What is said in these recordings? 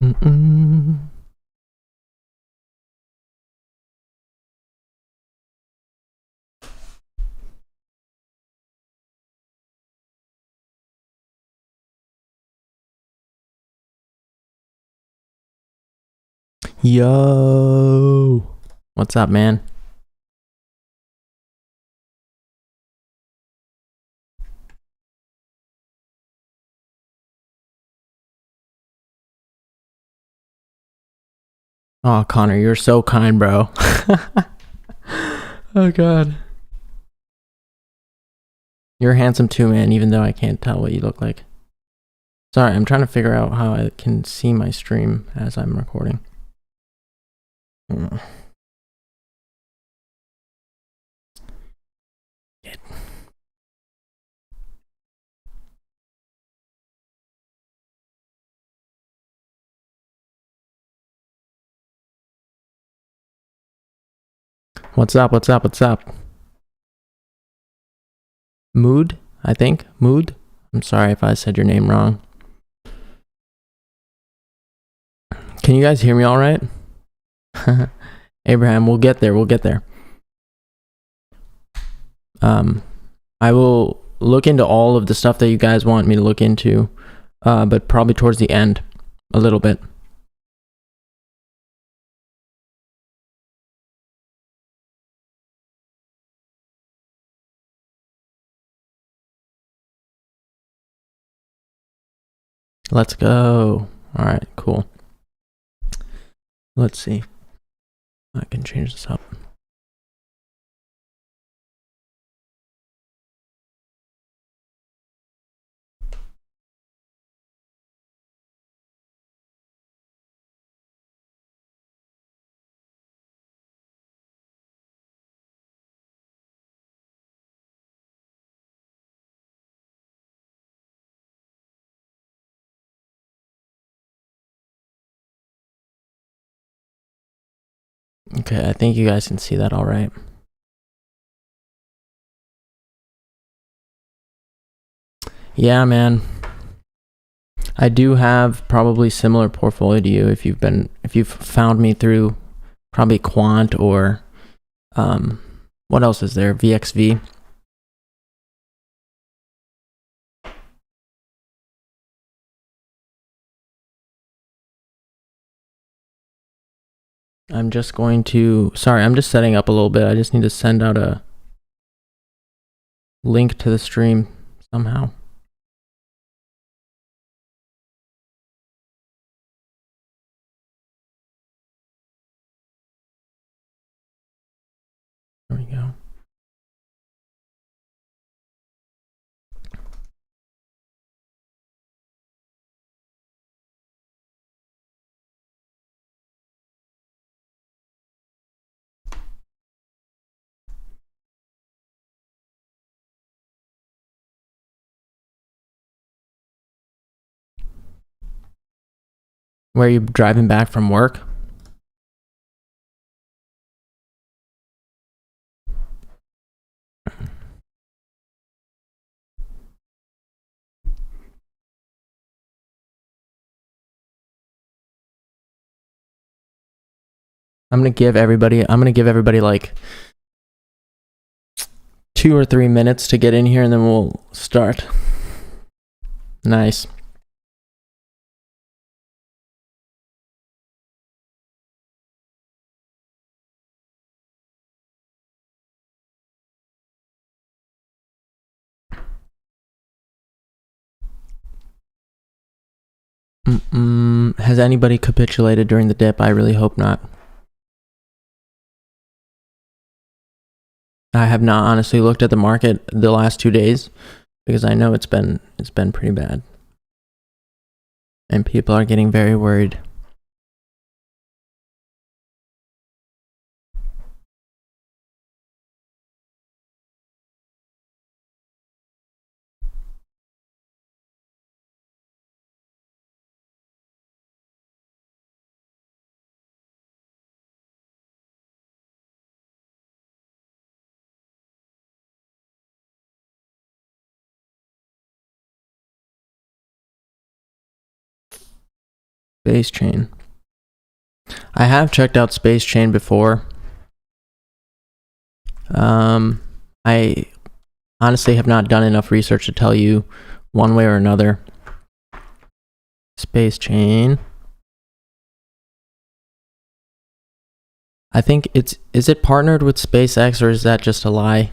Mm-mm. Yo, what's up, man? Oh, Connor, you're so kind, bro. Oh, God. You're handsome too, man, even though I can't tell what you look like. Sorry, I'm trying to figure out how I can see my stream as I'm recording. What's up? What's up? What's up? Mood, I think. Mood? I'm sorry if I said your name wrong. Can you guys hear me all right? Abraham, we'll get there. We'll get there. I will look into all of the stuff that you guys want me to look into, but probably towards the end, a little bit. Let's go. All right, cool. Let's see. I can change this up. Okay, I think you guys can see that all right. Yeah, man. I do have probably similar portfolio to you if you've found me through probably Quant or what else is there? VXV. I'm just setting up a little bit. I just need to send out a link to the stream somehow. There we go. Where are you driving back from work? I'm gonna give everybody like 2 or 3 minutes to get in here and then we'll start. Nice. Has anybody capitulated during the dip? I really hope not. I have not honestly looked at the market the last 2 days because I know it's been pretty bad. And people are getting very worried. Space Chain. I have checked out Space Chain before. I honestly have not done enough research to tell you one way or another. Space Chain. I think is it partnered with SpaceX, or is that just a lie?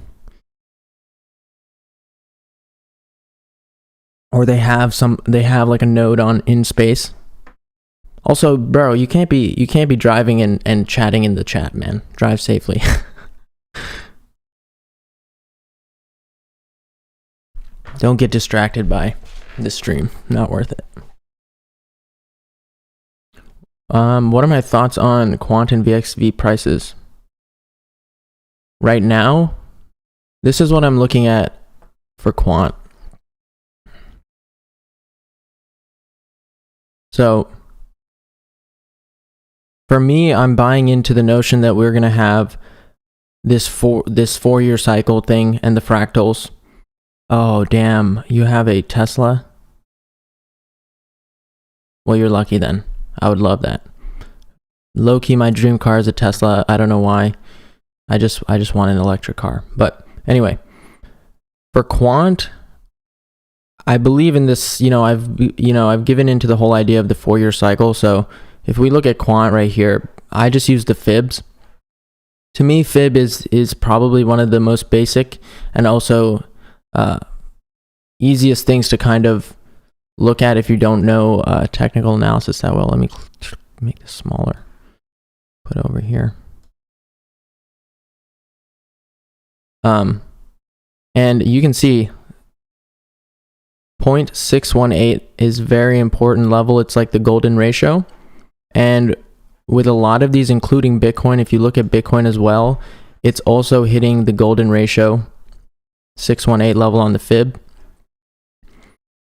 Or they have like a node in space. Also, bro, you can't be driving and chatting in the chat, man. Drive safely. Don't get distracted by this stream. Not worth it. What are my thoughts on Quant and VXV prices? Right now, this is what I'm looking at for Quant. So, for me, I'm buying into the notion that we're going to have this 4-year cycle thing and the fractals. Oh, damn. You have a Tesla? Well, you're lucky then. I would love that. Low-key, my dream car is a Tesla. I don't know why. I just want an electric car. But anyway, for Quant, I believe in this, I've given into the whole idea of the 4-year cycle. So if we look at Quant right here, I just use the fibs. To me, fib is probably one of the most basic and also easiest things to kind of look at if you don't know technical analysis that well. Let me make this smaller. Put it over here. And you can see 0.618 is very important level. It's like the golden ratio. And with a lot of these, including Bitcoin, if you look at Bitcoin as well, it's also hitting the golden ratio 618 level on the fib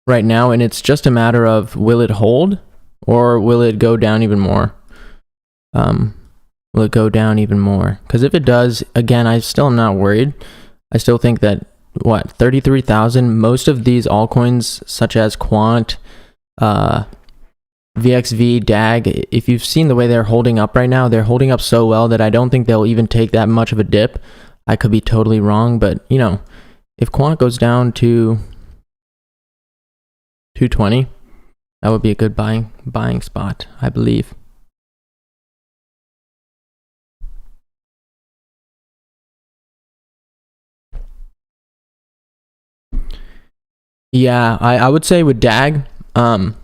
right now. And it's just a matter of, will it hold or will it go down even more? Will it go down even more? Because if it does, again, I still am not worried. I still think that, 33,000, most of these altcoins, such as Quant, VXV, DAG, if you've seen the way they're holding up right now, they're holding up so well that I don't think they'll even take that much of a dip. I could be totally wrong, but, if Quant goes down to 220, that would be a good buying spot, I believe. Yeah, I would say with DAG, let's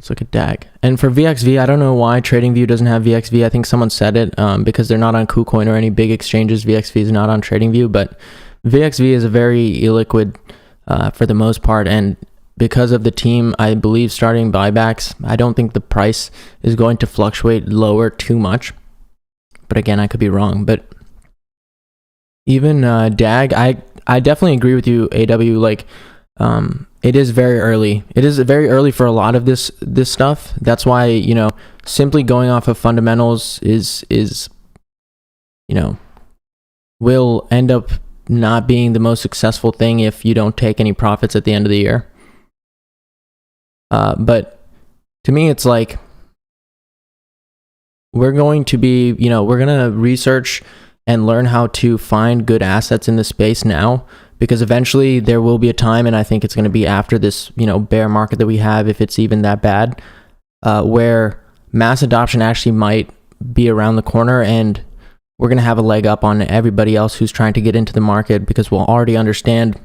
look at DAG. And for VXV, I don't know why TradingView doesn't have VXV. I think someone said it because they're not on KuCoin or any big exchanges. VXV is not on TradingView, but VXV is a very illiquid for the most part. And because of the team, I believe, starting buybacks, I don't think the price is going to fluctuate lower too much. But again, I could be wrong. But even DAG, I definitely agree with you, AW. Like, it is very early. It is very early for a lot of this stuff. That's why, simply going off of fundamentals is will end up not being the most successful thing if you don't take any profits at the end of the year. But to me, it's like, we're going to be, we're going to research and learn how to find good assets in this space now, because eventually there will be a time, and I think it's going to be after this, bear market that we have, if it's even that bad, where mass adoption actually might be around the corner, and we're going to have a leg up on everybody else who's trying to get into the market, because we'll already understand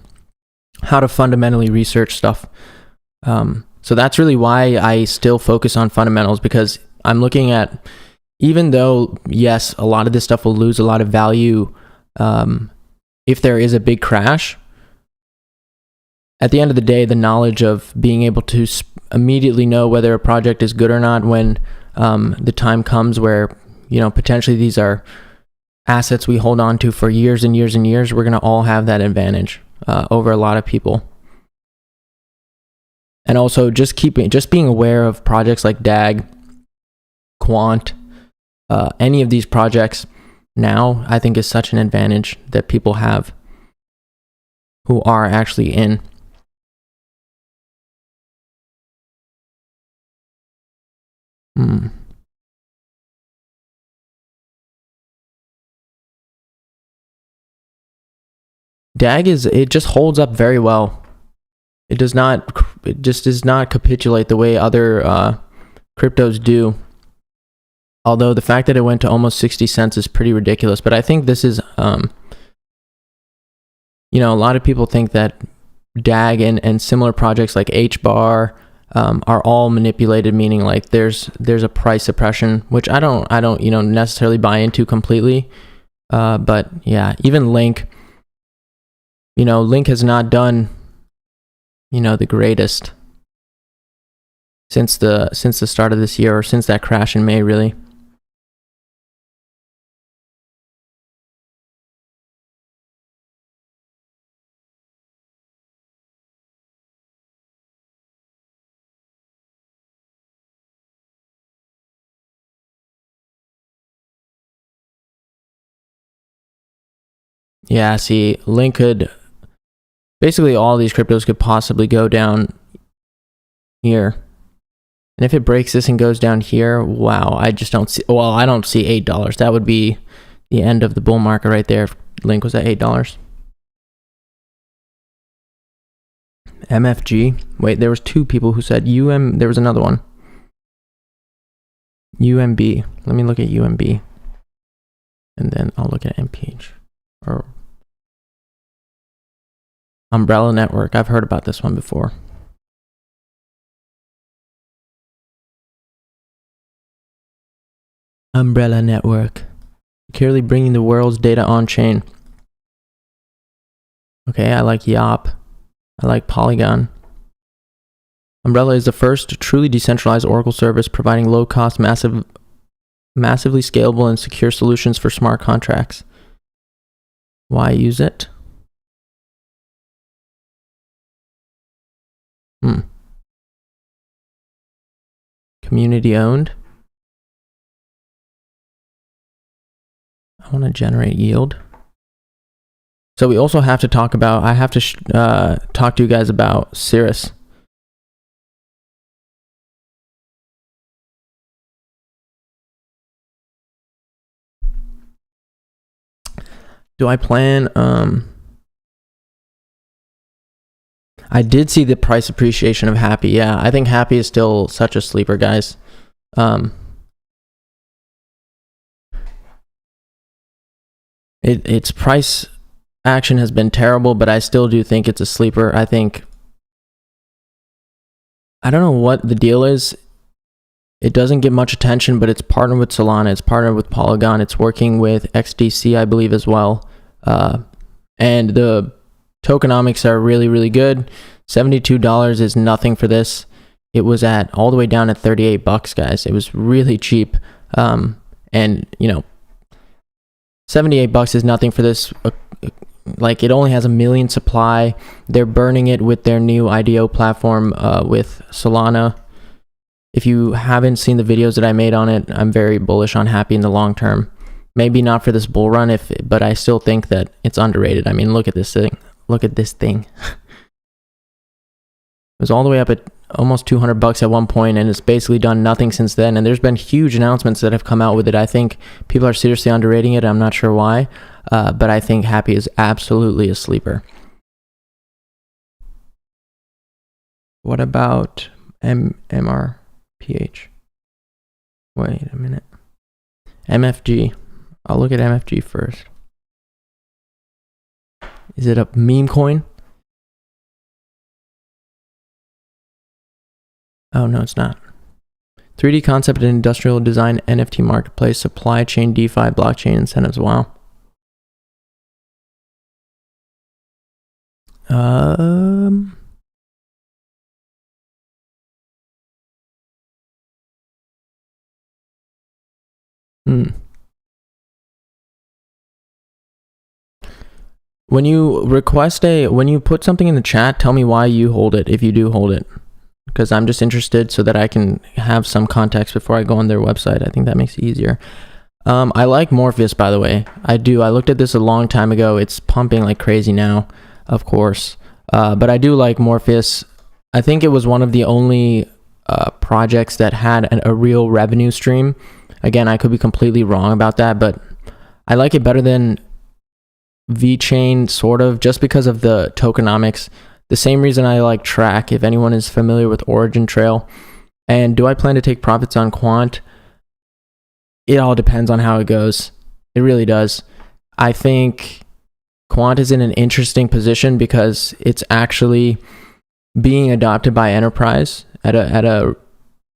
how to fundamentally research stuff. So that's really why I still focus on fundamentals, because I'm looking at, even though, yes, a lot of this stuff will lose a lot of value if there is a big crash, at the end of the day, the knowledge of being able to immediately know whether a project is good or not when the time comes where, potentially these are assets we hold on to for years and years and years, we're going to all have that advantage over a lot of people. And also just being aware of projects like DAG, Quant, any of these projects now, I think, is such an advantage that people have who are actually in. DAG it just holds up very well. It just does not capitulate the way other cryptos do. Although the fact that it went to almost 60 cents is pretty ridiculous. But I think this is, a lot of people think that DAG and similar projects like HBAR are all manipulated, meaning like there's a price suppression, which I don't necessarily buy into completely. But yeah, even Link, Link has not done, the greatest since the start of this year, or since that crash in May, really. Yeah, see, Link could, basically all these cryptos could possibly go down here. And if it breaks this and goes down here, wow, I don't see $8. That would be the end of the bull market right there if Link was at $8. MFG, wait, there was two people who said there was another one. UMB, let me look at UMB. And then I'll look at MPH. Or Umbrella Network. I've heard about this one before. Umbrella Network. Securely bringing the world's data on chain. Okay, I like YOP. I like Polygon. Umbrella is the first truly decentralized Oracle service providing low-cost, massively scalable and secure solutions for smart contracts. Why use it? Community owned. I want to generate yield. So we also have to talk about, I have to talk to you guys about CIRUS. Do I plan, I did see the price appreciation of Happy. Yeah, I think Happy is still such a sleeper, guys. Its price action has been terrible, but I still do think it's a sleeper. I don't know what the deal is. It doesn't get much attention, but it's partnered with Solana, it's partnered with Polygon, it's working with XDC, I believe, as well. And the tokenomics are really, really good. $72 is nothing for this. It was at all the way down at $38, guys. It was really cheap. And $78 is nothing for this. Like, it only has 1 million supply. They're burning it with their new IDO platform with Solana. If you haven't seen the videos that I made on it, I'm very bullish on Happy in the long term. Maybe not for this bull run, but I still think that it's underrated. I mean, look at this thing. Look at this thing. It was all the way up at almost $200 at one point, and it's basically done nothing since then. And there's been huge announcements that have come out with it. I think people are seriously underrating it. I'm not sure why, but I think Happy is absolutely a sleeper. What about MRPH? Wait a minute. MFG. I'll look at MFG first. Is it a meme coin? Oh, no, it's not. 3D concept and industrial design, NFT marketplace, supply chain, DeFi, blockchain incentives. Wow. When you when you put something in the chat, tell me why you hold it, if you do hold it. Because I'm just interested so that I can have some context before I go on their website. I think that makes it easier. I like Morpheus, by the way. I do. I looked at this a long time ago. It's pumping like crazy now, of course. But I do like Morpheus. I think it was one of the only projects that had a real revenue stream. Again, I could be completely wrong about that, but I like it better than VeChain, sort of, just because of the tokenomics. The same reason I like Track, if anyone is familiar with Origin Trail. And do I plan to take profits on Quant? It all depends on how it goes. It really does. I think Quant is in an interesting position because it's actually being adopted by enterprise at a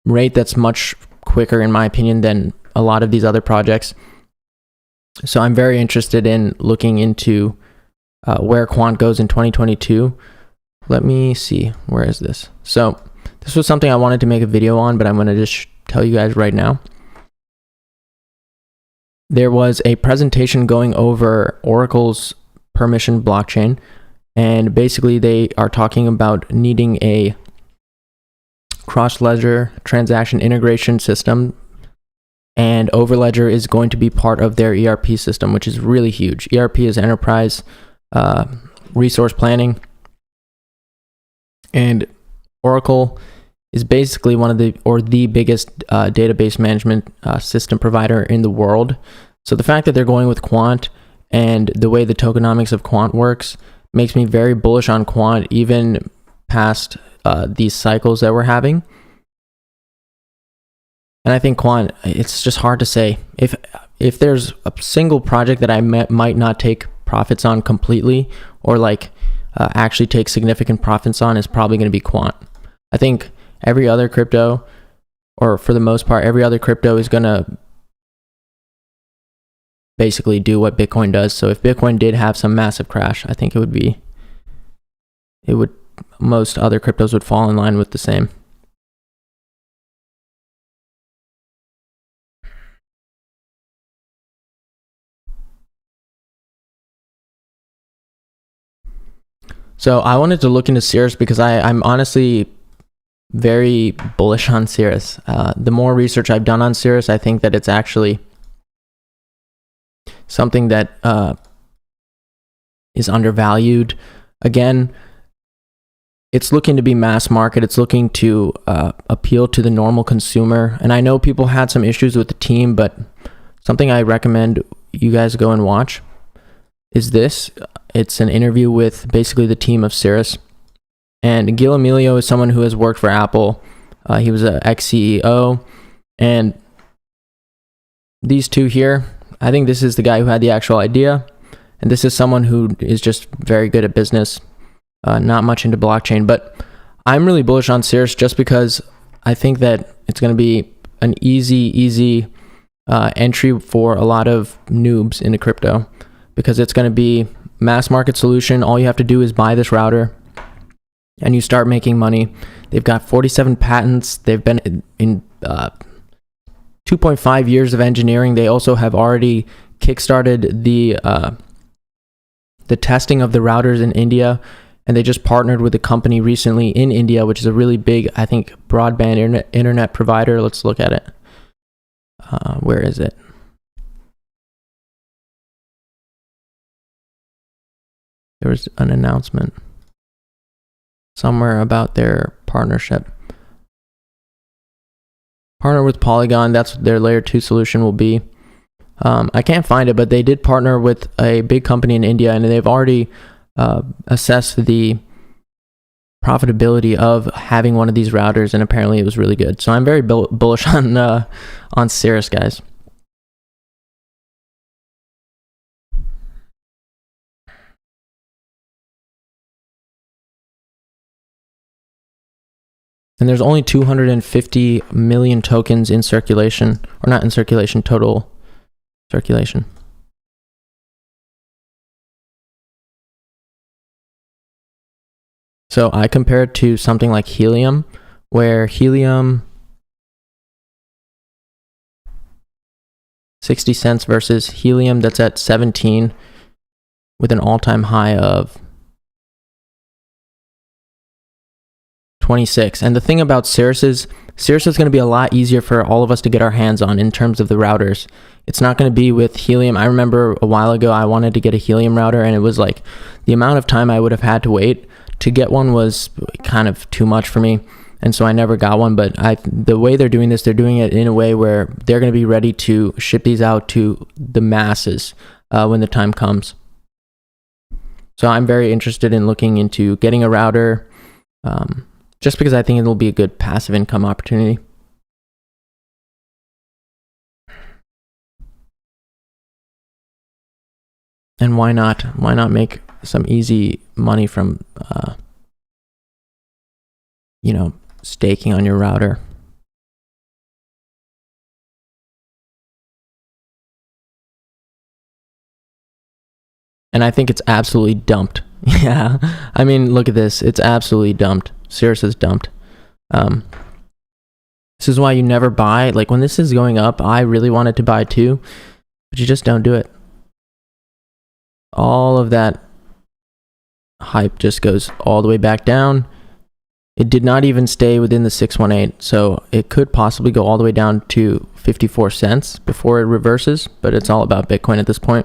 rate that's much quicker, in my opinion, than a lot of these other projects. So I'm very interested in looking into where Quant goes in 2022. Let me see, where is this? So this was something I wanted to make a video on, but I'm going to just tell you guys right now. There was a presentation going over Oracle's permission blockchain, and basically they are talking about needing a cross-ledger transaction integration system, and Overledger is going to be part of their ERP system, which is really huge. ERP is enterprise resource planning, and Oracle is basically one of the biggest database management system provider in the world. So the fact that they're going with Quant and the way the tokenomics of Quant works makes me very bullish on Quant, even past these cycles that we're having. And I think Quant, it's just hard to say. If there's a single project that I might not take profits on completely, or like actually take significant profits on, is probably going to be Quant. I think every other crypto, or for the most part, every other crypto is going to basically do what Bitcoin does. So if Bitcoin did have some massive crash, I think most other cryptos would fall in line with the same. So I wanted to look into CIRUS because I'm honestly very bullish on CIRUS. The more research I've done on CIRUS, I think that it's actually something that is undervalued. Again, it's looking to be mass market. It's looking to appeal to the normal consumer. And I know people had some issues with the team, but something I recommend you guys go and watch is this. It's an interview with basically the team of CIRUS. And Gil Amelio is someone who has worked for Apple. He was an ex-CEO. And these two here, I think this is the guy who had the actual idea. And this is someone who is just very good at business, not much into blockchain. But I'm really bullish on CIRUS just because I think that it's going to be an easy entry for a lot of noobs into crypto, because it's going to be mass market solution. All you have to do is buy this router and you start making money. They've got 47 patents. They've been in 2.5 years of engineering. They also have already kickstarted the testing of the routers in India, and they just partnered with a company recently in India, which is a really big, I think, broadband internet provider. Let's look at it. Where is it? There was an announcement somewhere about their partnership. Partner with Polygon. That's what their layer 2 solution will be. I can't find it, but they did partner with a big company in India, and they've already assessed the profitability of having one of these routers, and apparently it was really good. So I'm very bullish on CIRUS, guys. And there's only 250 million tokens in circulation, or not in circulation, total circulation. So I compare it to something like Helium, where Helium 60 cents versus Helium that's at 17 with an all-time high of 26. And the thing about CIRUS is going to be a lot easier for all of us to get our hands on in terms of the routers. It's not going to be with Helium. I remember a while ago I wanted to get a Helium router, and it was like the amount of time I would have had to wait to get one was kind of too much for me. and so I never got one. But the way they're doing this, they're doing it in a way where they're going to be ready to ship these out to the masses when the time comes. So I'm very interested in looking into getting a router, just because I think it'll be a good passive income opportunity. And why not? Why not make some easy money from, staking on your router? And I think it's absolutely dumped. Yeah, I mean, look at this. It's absolutely dumped. CIRUS is dumped. This is why you never buy. Like, when this is going up, I really wanted to buy too, but you just don't do it. All of that hype just goes all the way back down. It did not even stay within the 618, so it could possibly go all the way down to 54 cents before it reverses, but it's all about Bitcoin at this point.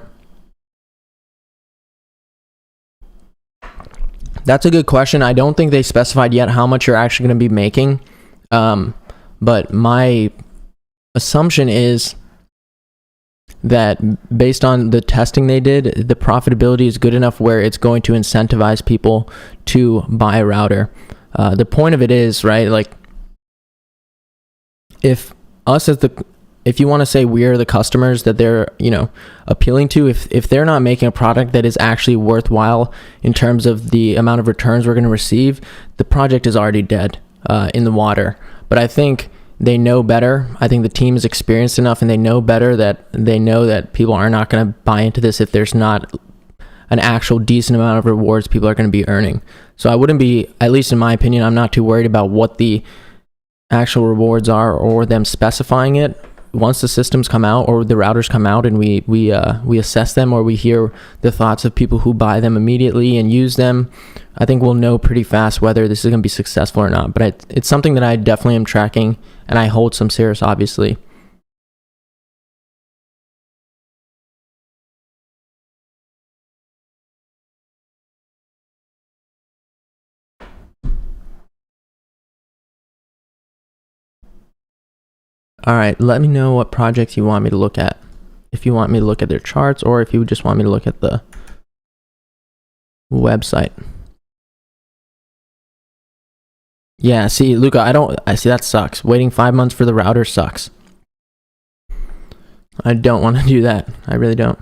That's a good question. I don't think they specified yet how much you're actually going to be making, but my assumption is that based on the testing they did, the profitability is good enough where it's going to incentivize people to buy a router. The point of it is, right, like, if you want to say we're the customers that they're, appealing to, if they're not making a product that is actually worthwhile in terms of the amount of returns we're going to receive, the project is already dead in the water. But I think they know better. I think the team is experienced enough, and they know better that people are not going to buy into this if there's not an actual decent amount of rewards people are going to be earning. So I wouldn't be, at least in my opinion, I'm not too worried about what the actual rewards are or them specifying it. Once the systems come out or the routers come out and we assess them, or we hear the thoughts of people who buy them immediately and use them, I think we'll know pretty fast whether this is going to be successful or not. But it's something that I definitely am tracking, and I hold some CIRUS, obviously. All right, let me know what projects you want me to look at. If you want me to look at their charts, or if you just want me to look at the website. Yeah, see, Luca, I see that sucks. Waiting 5 months for the router sucks. I don't want to do that. I really don't.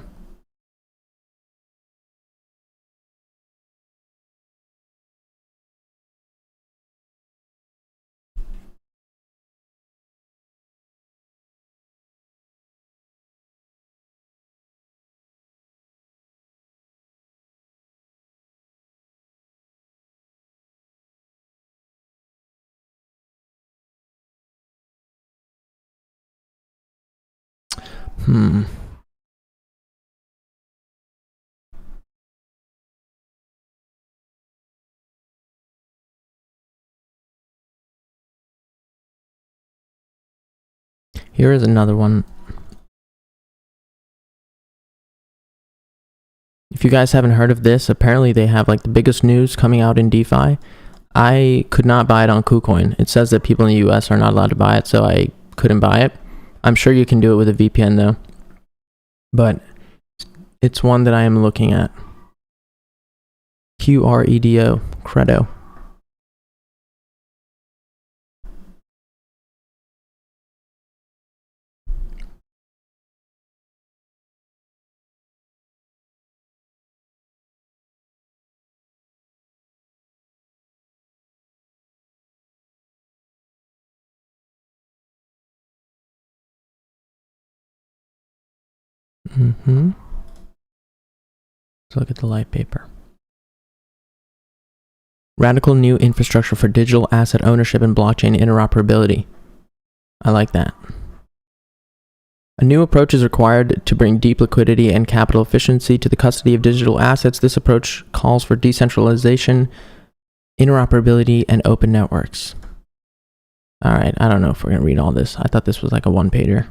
Here is another one. If you guys haven't heard of this, apparently they have like the biggest news coming out in DeFi. I could not buy it on KuCoin. It says that people in the US are not allowed to buy it, so I couldn't buy it. I'm sure you can do it with a VPN though. But it's one that I am looking at. QREDO, Credo. Let's look at the light paper. Radical new infrastructure for digital asset ownership and blockchain interoperability. I like that. A new approach is required to bring deep liquidity and capital efficiency to the custody of digital assets. This approach calls for decentralization, interoperability, and open networks. All right, I don't know if we're going to read all this. I thought this was like a one-pager.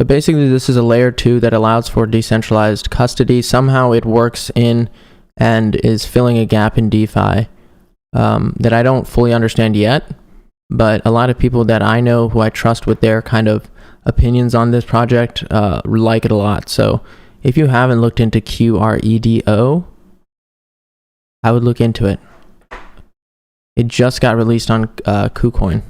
So basically this is a layer 2 that allows for decentralized custody. Somehow it works in and is filling a gap in DeFi that I don't fully understand yet, but a lot of people that I know who I trust with their kind of opinions on this project like it a lot. So if you haven't looked into QREDO, I would look into it. It just got released on KuCoin.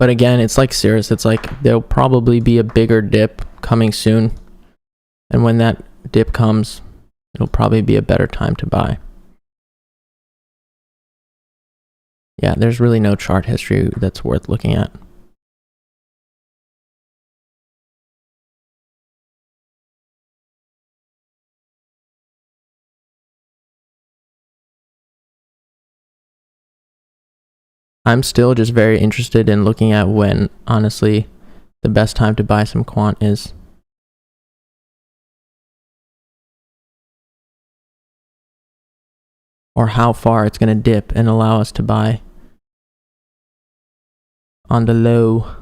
But again, it's like CIRUS. It's like there'll probably be a bigger dip coming soon. And when that dip comes, it'll probably be a better time to buy. Yeah, there's really no chart history that's worth looking at. I'm still just very interested in looking at when, honestly, the best time to buy some quant is. Or how far it's going to dip and allow us to buy on the low.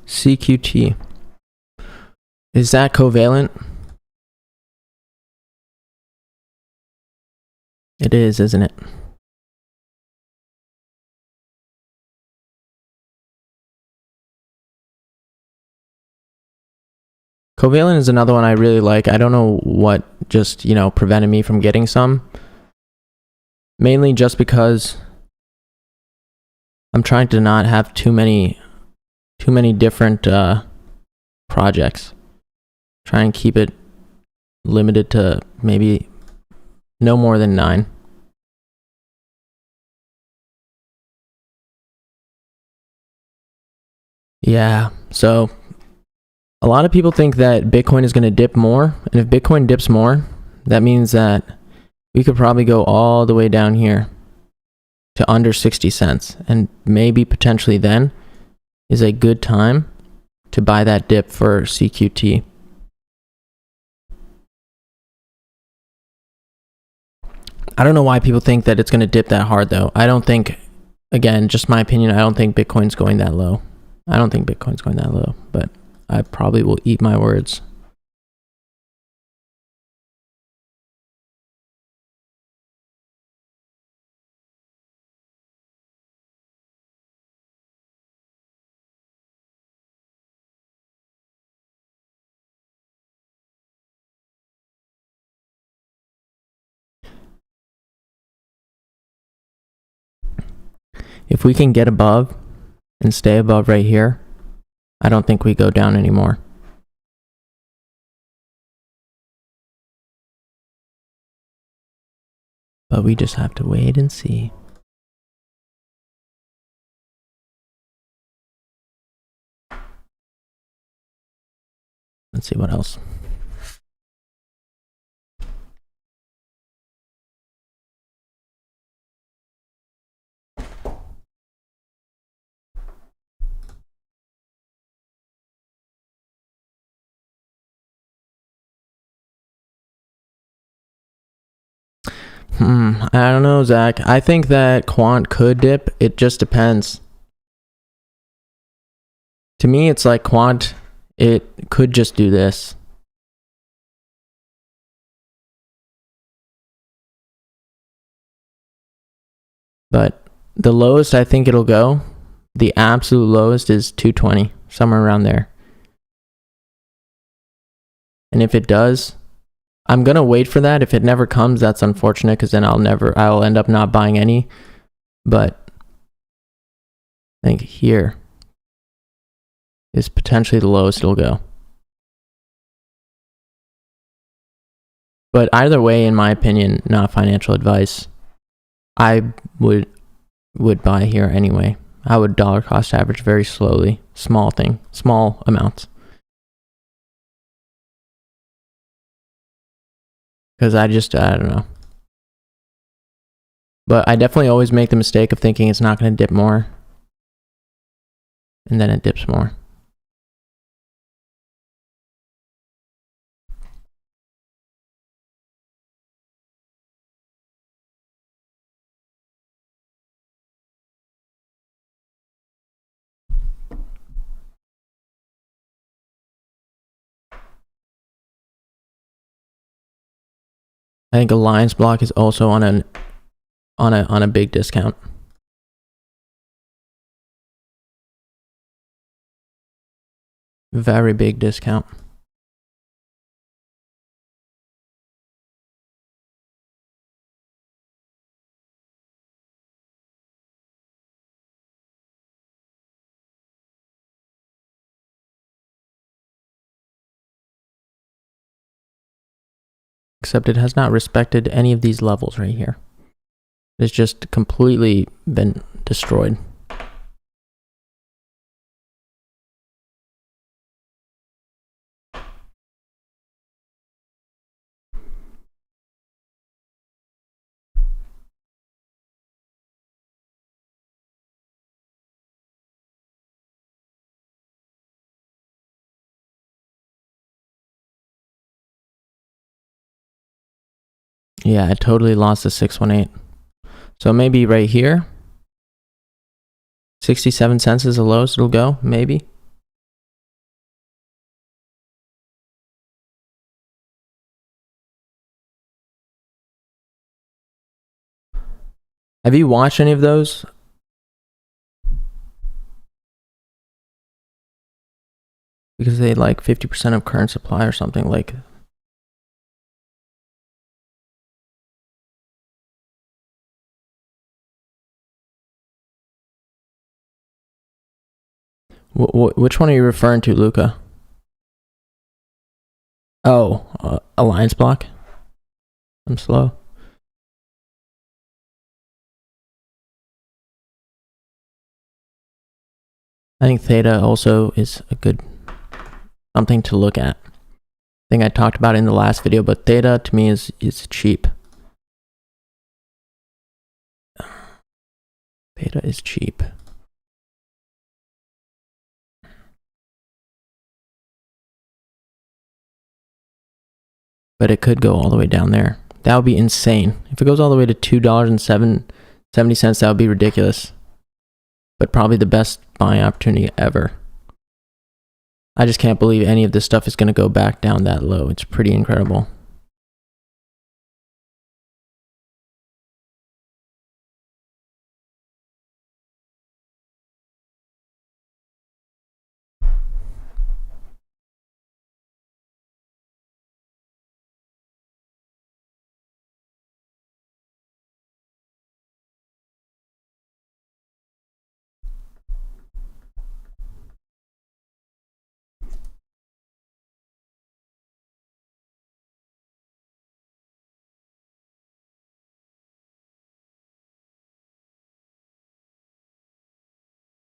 CQT. Is that covalent? It is, isn't it? Covalent is another one I really like. I don't know what just, prevented me from getting some. Mainly just because I'm trying to not have too many different projects. Try and keep it limited to maybe no more than 9. Yeah, so a lot of people think that Bitcoin is going to dip more, and if Bitcoin dips more, that means that we could probably go all the way down here to under 60 cents, and maybe potentially then is a good time to buy that dip for CQT. I don't know why people think that it's going to dip that hard though. I don't think, again, just my opinion, I don't think Bitcoin's going that low. But I probably will eat my words. If we can get above and stay above right here, I don't think we go down anymore. But we just have to wait and see. Let's see what else. I don't know, Zach. I think that quant could dip. It just depends. To me, it's like quant, it could just do this. But the lowest I think it'll go, the absolute lowest is 220, somewhere around there. And if it does, I'm going to wait for that. If it never comes, that's unfortunate because then I'll end up not buying any. But I think here is potentially the lowest it'll go. But either way, in my opinion, not financial advice, I would buy here anyway. I would dollar cost average very slowly, small amounts. because I don't know. But I definitely always make the mistake of thinking it's not going to dip more, and then it dips more. I think Alliance block is also on a big discount. Very big discount. Except it has not respected any of these levels right here. It's just completely been destroyed. Yeah, it totally lost the 618. So maybe right here, 67 cents is the lowest it'll go, maybe. Have you watched any of those? Because they like 50% of current supply or something like. Which one are you referring to, Luca? Oh, Alliance block. I'm slow. I think theta also is a good something to look at. I think I talked about it in the last video, but theta to me is cheap. Theta is cheap. But it could go all the way down there. That would be insane. If it goes all the way to $2.70, that would be ridiculous. But probably the best buying opportunity ever. I just can't believe any of this stuff is going to go back down that low. It's pretty incredible.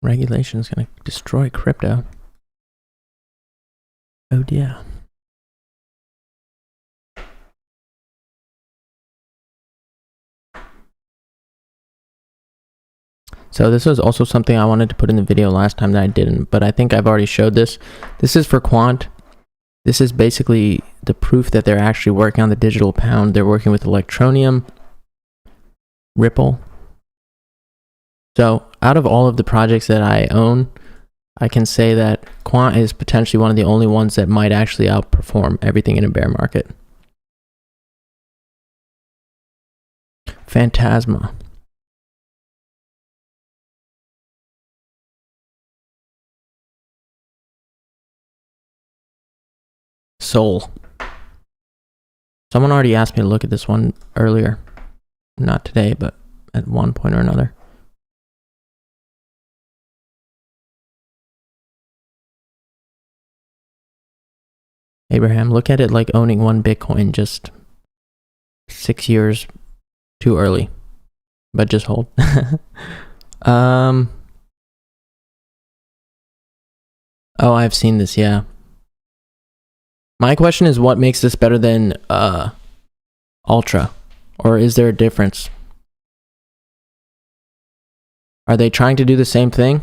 Regulation is going to destroy crypto. Oh dear. So this was also something I wanted to put in the video last time that I didn't, but I think I've already showed this. This is for quant. This is basically the proof that they're actually working on the digital pound. They're working with Electronium, Ripple. So out of all of the projects that I own, I can say that quant is potentially one of the only ones that might actually outperform everything in a bear market. Phantasma. Soul. Someone already asked me to look at this one earlier. Not today, but at one point or another. Abraham, look at it like owning one Bitcoin just 6 years too early. But just hold. Oh, I've seen this, yeah. My question is, what makes this better than Ultra? Or is there a difference? Are they trying to do the same thing?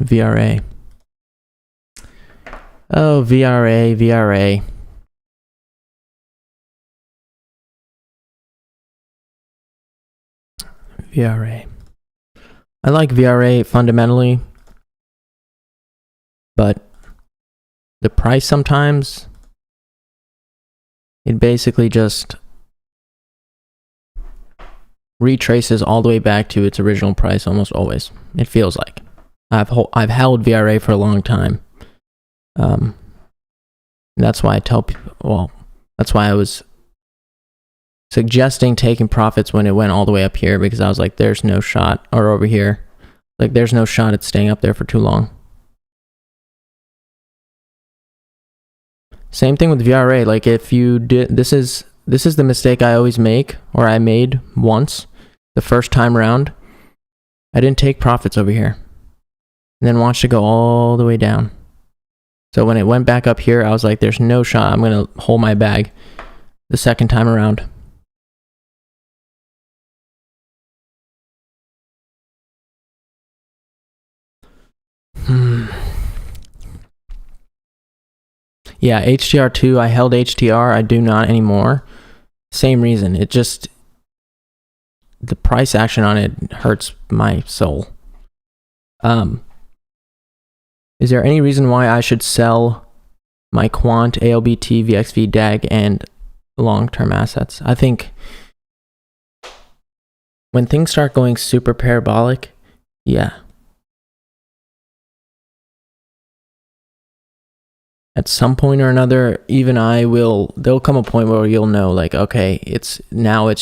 VRA. Oh, VRA, VRA. VRA. I like VRA fundamentally, but the price sometimes, it basically just retraces all the way back to its original price almost always. It feels like. I've held VRA for a long time. That's why I tell people, well, that's why I was suggesting taking profits when it went all the way up here, because I was like, there's no shot, or over here, like there's no shot at staying up there for too long. Same thing with VRA. Like if you did, this is the mistake I always make, or I made once, the first time around. I didn't take profits over here, and then watched it go all the way down. So when it went back up here, I was like, there's no shot I'm going to hold my bag the second time around. Yeah, HTR2, I held HTR, I do not anymore. Same reason, it just, the price action on it hurts my soul. Is there any reason why I should sell my Quant, ALBT, VXV, DAG, and long-term assets? I think when things start going super parabolic, yeah. At some point or another, even there'll come a point where you'll know, like, okay, it's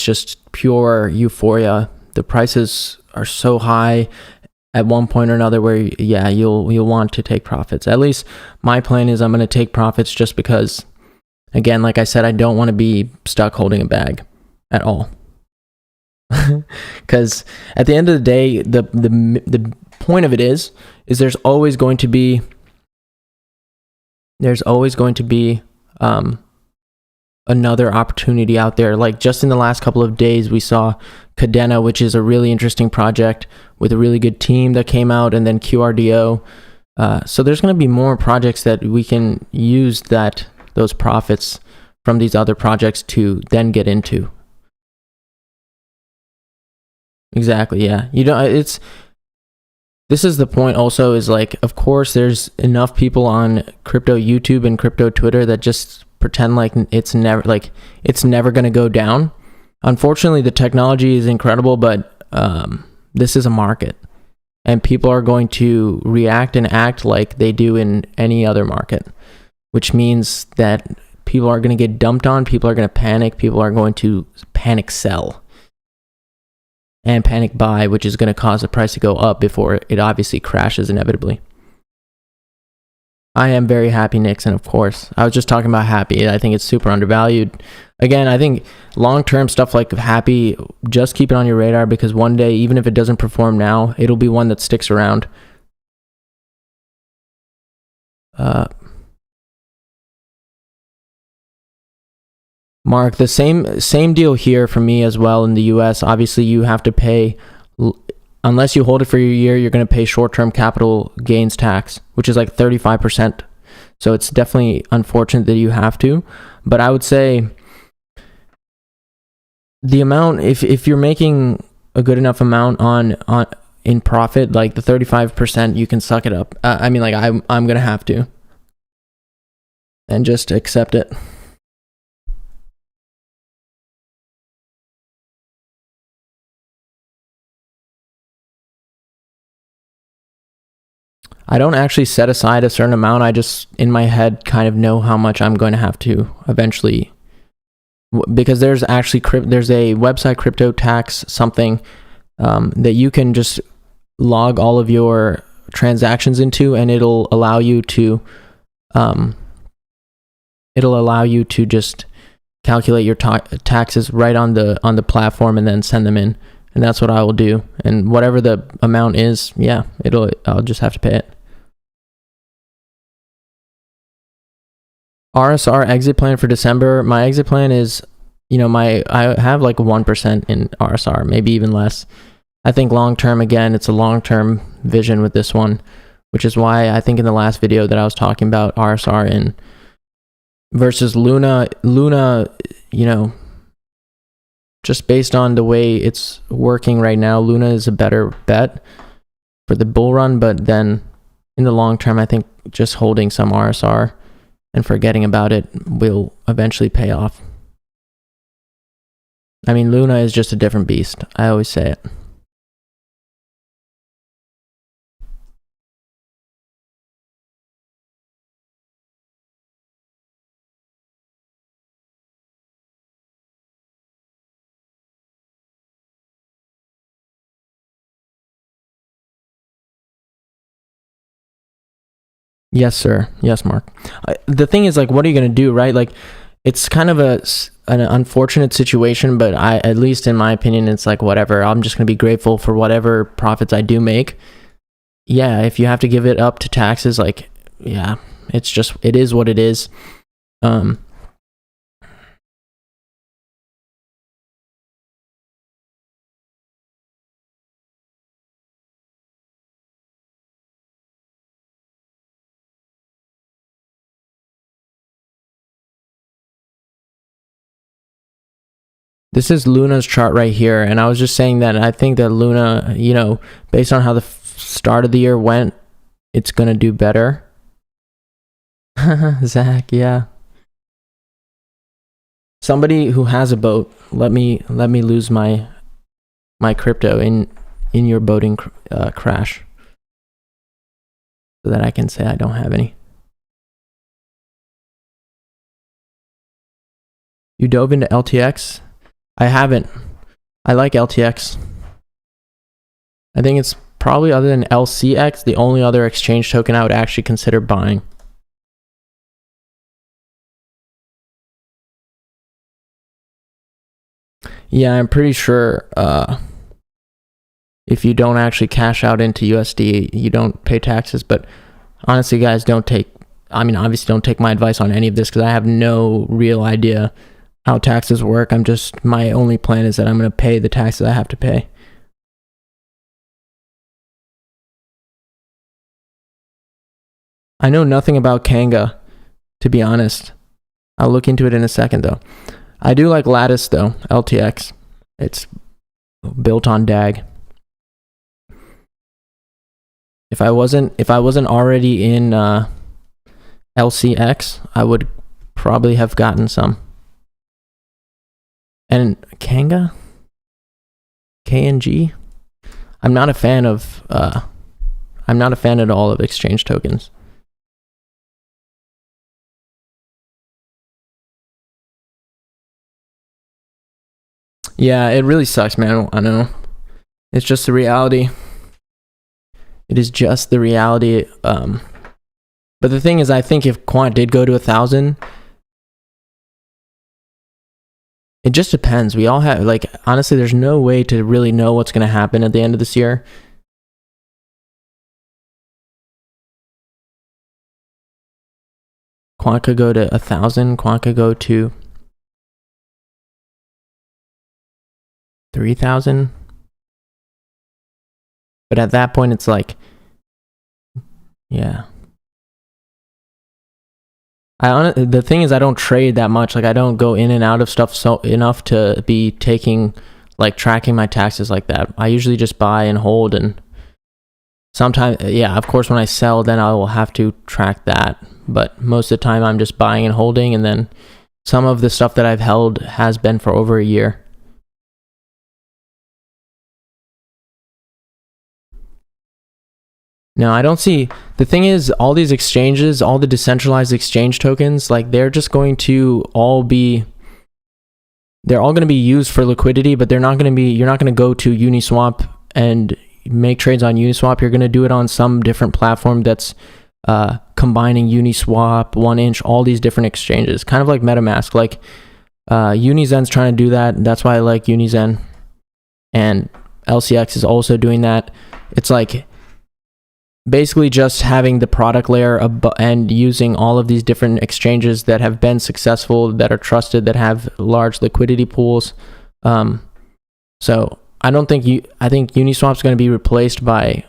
just pure euphoria. The prices are so high at one point or another where, yeah, you'll want to take profits. At least my plan is I'm going to take profits just because, again, like I said, I don't want to be stuck holding a bag at all. Because at the end of the day, the point of it is there's always going to be another opportunity out there. Like just in the last couple of days, we saw Cadena, which is a really interesting project with a really good team that came out, and then QRDO. So there's going to be more projects that we can use those profits from these other projects to then get into. Exactly, yeah. This is the point also, is like, of course, there's enough people on crypto YouTube and crypto Twitter that just pretend like it's never going to go down. Unfortunately, the technology is incredible, but this is a market, and people are going to react and act like they do in any other market, which means that people are going to get dumped on, people are going to panic, people are going to panic sell and panic buy, which is going to cause the price to go up before it obviously crashes inevitably. I am very happy, Nixon, of course. I was just talking about Happy. I think it's super undervalued. Again, I think long-term stuff like Happy, just keep it on your radar, because one day, even if it doesn't perform now, it'll be one that sticks around. Mark, the same deal here for me as well in the US. Obviously, you have to pay, unless you hold it for a year, you're going to pay short-term capital gains tax, which is like 35%. So it's definitely unfortunate that you have to. But I would say the amount, if you're making a good enough amount in profit, like the 35%, you can suck it up. I'm going to have to. And just accept it. I don't actually set aside a certain amount. I just, in my head, kind of know how much I'm going to have to eventually, because there's a website, Crypto Tax something, that you can just log all of your transactions into, and it'll allow you to just calculate your taxes right on the platform and then send them in. and that's what I will do. And whatever the amount is, yeah, I'll just have to pay it. RSR exit plan for December. My exit plan is, I have like 1% in RSR, maybe even less. I think long term, again, it's a long term vision with this one, which is why I think in the last video that I was talking about RSR in versus Luna, just based on the way it's working right now, Luna is a better bet for the bull run, but then in the long term, I think just holding some RSR and forgetting about it will eventually pay off. I mean, Luna is just a different beast. I always say it. Yes, sir. Yes, Mark. The thing is, like, what are you going to do, right? Like, it's kind of an unfortunate situation, but at least in my opinion, it's like, whatever. I'm just going to be grateful for whatever profits I do make. Yeah, if you have to give it up to taxes, like, yeah, it is what it is. This is Luna's chart right here, and I was just saying that I think that Luna, based on how the start of the year went, it's gonna do better. Zach, yeah. Somebody who has a boat, let me lose my crypto in your boating crash, so that I can say I don't have any. You dove into LTX? I haven't. I like LTX. I think it's probably, other than LCX, the only other exchange token I would actually consider buying. Yeah, I'm pretty sure if you don't actually cash out into USD, you don't pay taxes. But honestly, guys, obviously don't take my advice on any of this, because I have no real idea how taxes work. My only plan is that I'm going to pay the taxes I have to pay. I know nothing about Kanga, to be honest. I'll look into it in a second, though. I do like Lattice, though, LTX. It's built on DAG. If I wasn't already in LCX, I would probably have gotten some. And Kanga? KNG? I'm not a fan at all of exchange tokens. Yeah, it really sucks, man. I know. It's just the reality. It is just the reality. But the thing is, I think if Quant did go to 1,000, it just depends. We all have, like, honestly, there's no way to really know what's going to happen at the end of this year. Quant could go to 1,000. Quant could go to 3,000. But at that point, it's like, yeah. The thing is, I don't trade that much. Like, I don't go in and out of stuff enough to be tracking my taxes like that. I usually just buy and hold, and sometimes, yeah, of course, when I sell, then I will have to track that. But most of the time, I'm just buying and holding, and then some of the stuff that I've held has been for over a year. No, I don't see. The thing is, all these exchanges, all the decentralized exchange tokens, like, they're just going to all be, they're all going to be used for liquidity, but you're not going to go to Uniswap and make trades on Uniswap. You're going to do it on some different platform that's combining Uniswap, 1inch, all these different exchanges, kind of like MetaMask. Like, Unizen's trying to do that. That's why I like Unizen. And LCX is also doing that. It's like basically just having the product layer and using all of these different exchanges that have been successful, that are trusted, that have large liquidity pools. So I think Uniswap is going to be replaced by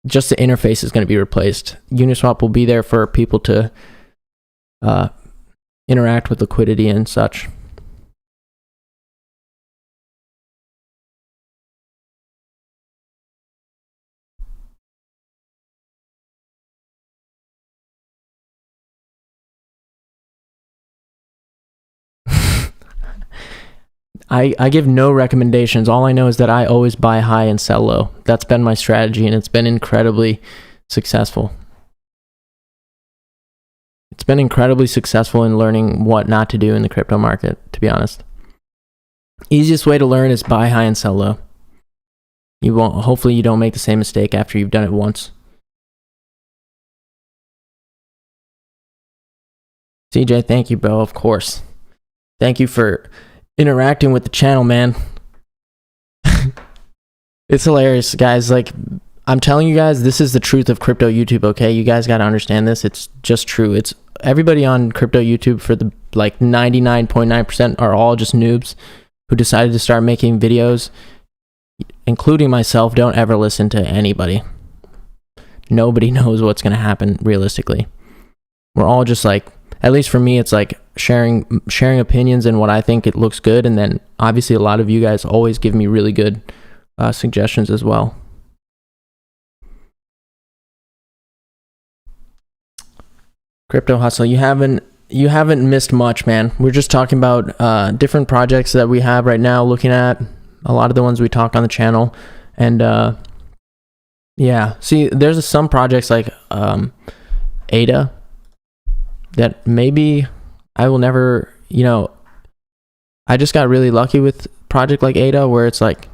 just the interface is going to be replaced. Uniswap will be there for people to interact with liquidity and such. I give no recommendations. All I know is that I always buy high and sell low. That's been my strategy, and it's been incredibly successful. It's been incredibly successful in learning what not to do in the crypto market, to be honest. Easiest way to learn is buy high and sell low. Hopefully you don't make the same mistake after you've done it once. CJ, thank you, bro, of course. Thank you for interacting with the channel, man. It's hilarious, guys. Like, I'm telling you guys, this is the truth of crypto YouTube, okay? You guys got to understand this. It's just true. It's everybody on crypto YouTube, for the like 99.9% are all just noobs who decided to start making videos, including myself. Don't ever listen to anybody. Nobody knows what's going to happen realistically. We're all just like, at least for me, it's like sharing opinions and what I think it looks good. And then obviously a lot of you guys always give me really good suggestions as well. Crypto Hustle, you haven't missed much, man. We're just talking about different projects that we have right now, looking at a lot of the ones we talk on the channel. And yeah, see, there's some projects like ADA that maybe I will never, I just got really lucky with project like ADA, where it's like,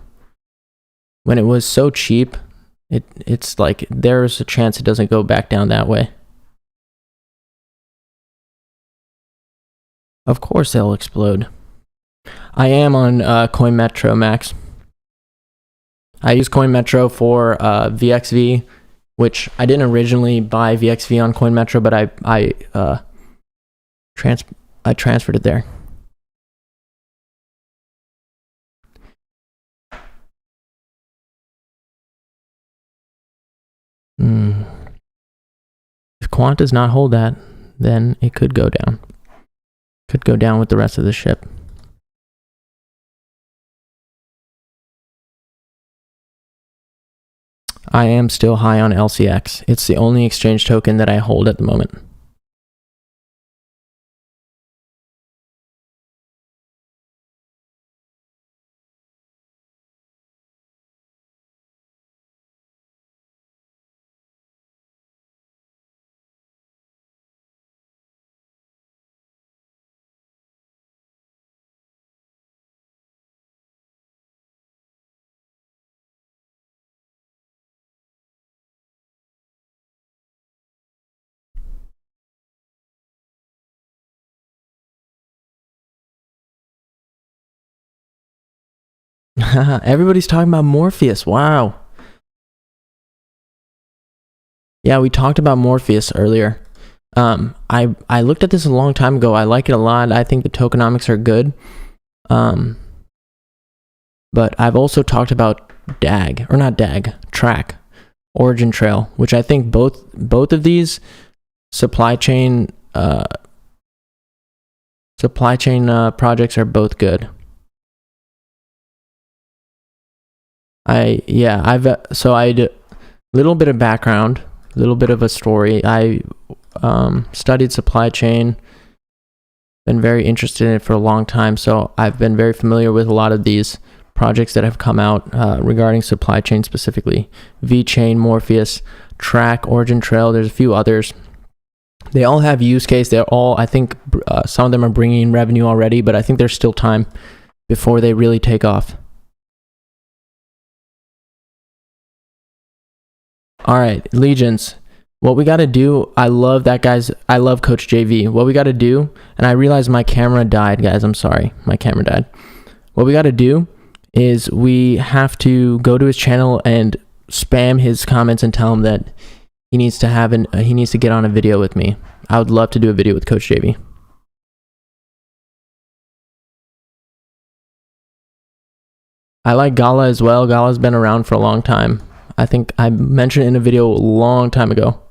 when it was so cheap, it's like there's a chance it doesn't go back down that way. Of course they'll explode. I am on CoinMetro, Max. I use CoinMetro for VXV, which I didn't originally buy VXV on CoinMetro, but I transferred it there. If Quant does not hold that, then it could go down. Could go down with the rest of the ship. I am still high on LCX. It's the only exchange token that I hold at the moment. Everybody's talking about Morpheus. Wow. Yeah, we talked about Morpheus earlier. I looked at this a long time ago. I like it a lot. I think the tokenomics are good. But I've also talked about DAG, or not DAG, Track, Origin Trail, which I think both of these supply chain projects are both good. So I did a little bit of background, a little bit of a story. I studied supply chain, been very interested in it for a long time, so I've been very familiar with a lot of these projects that have come out regarding supply chain specifically. VChain, Morpheus, Track, Origin Trail, there's a few others. They all have use case. They're all, I think some of them are bringing in revenue already, but I think there's still time before they really take off. All right, Legions. What we got to do, I love that, guys. I love Coach JV. What we got to do, and I realized my camera died, guys. I'm sorry. My camera died. What we got to do is we have to go to his channel and spam his comments and tell him that he needs to get on a video with me. I would love to do a video with Coach JV. I like Gala as well. Gala's been around for a long time. I think I mentioned it in a video a long time ago.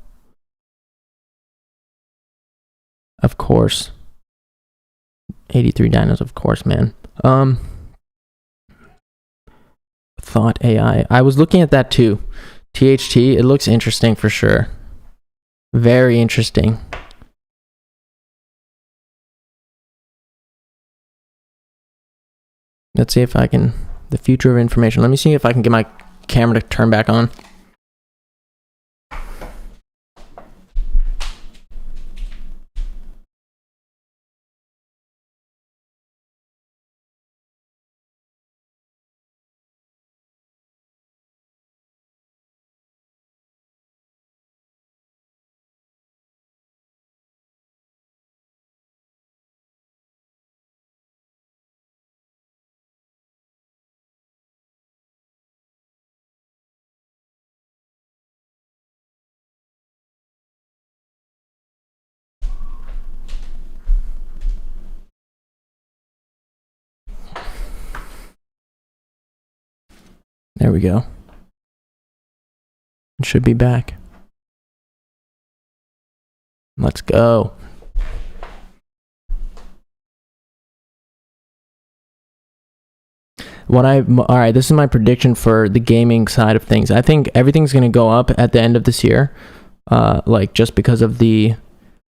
Of course. 83 dinos, of course, man. Thought AI. I was looking at that too. THT, it looks interesting for sure. Very interesting. Let's see if I can, the future of information. Let me see if I can get my camera to turn back on. There we go. It should be back. Let's go. All right, this is my prediction for the gaming side of things. I think everything's going to go up at the end of this year, like just because of the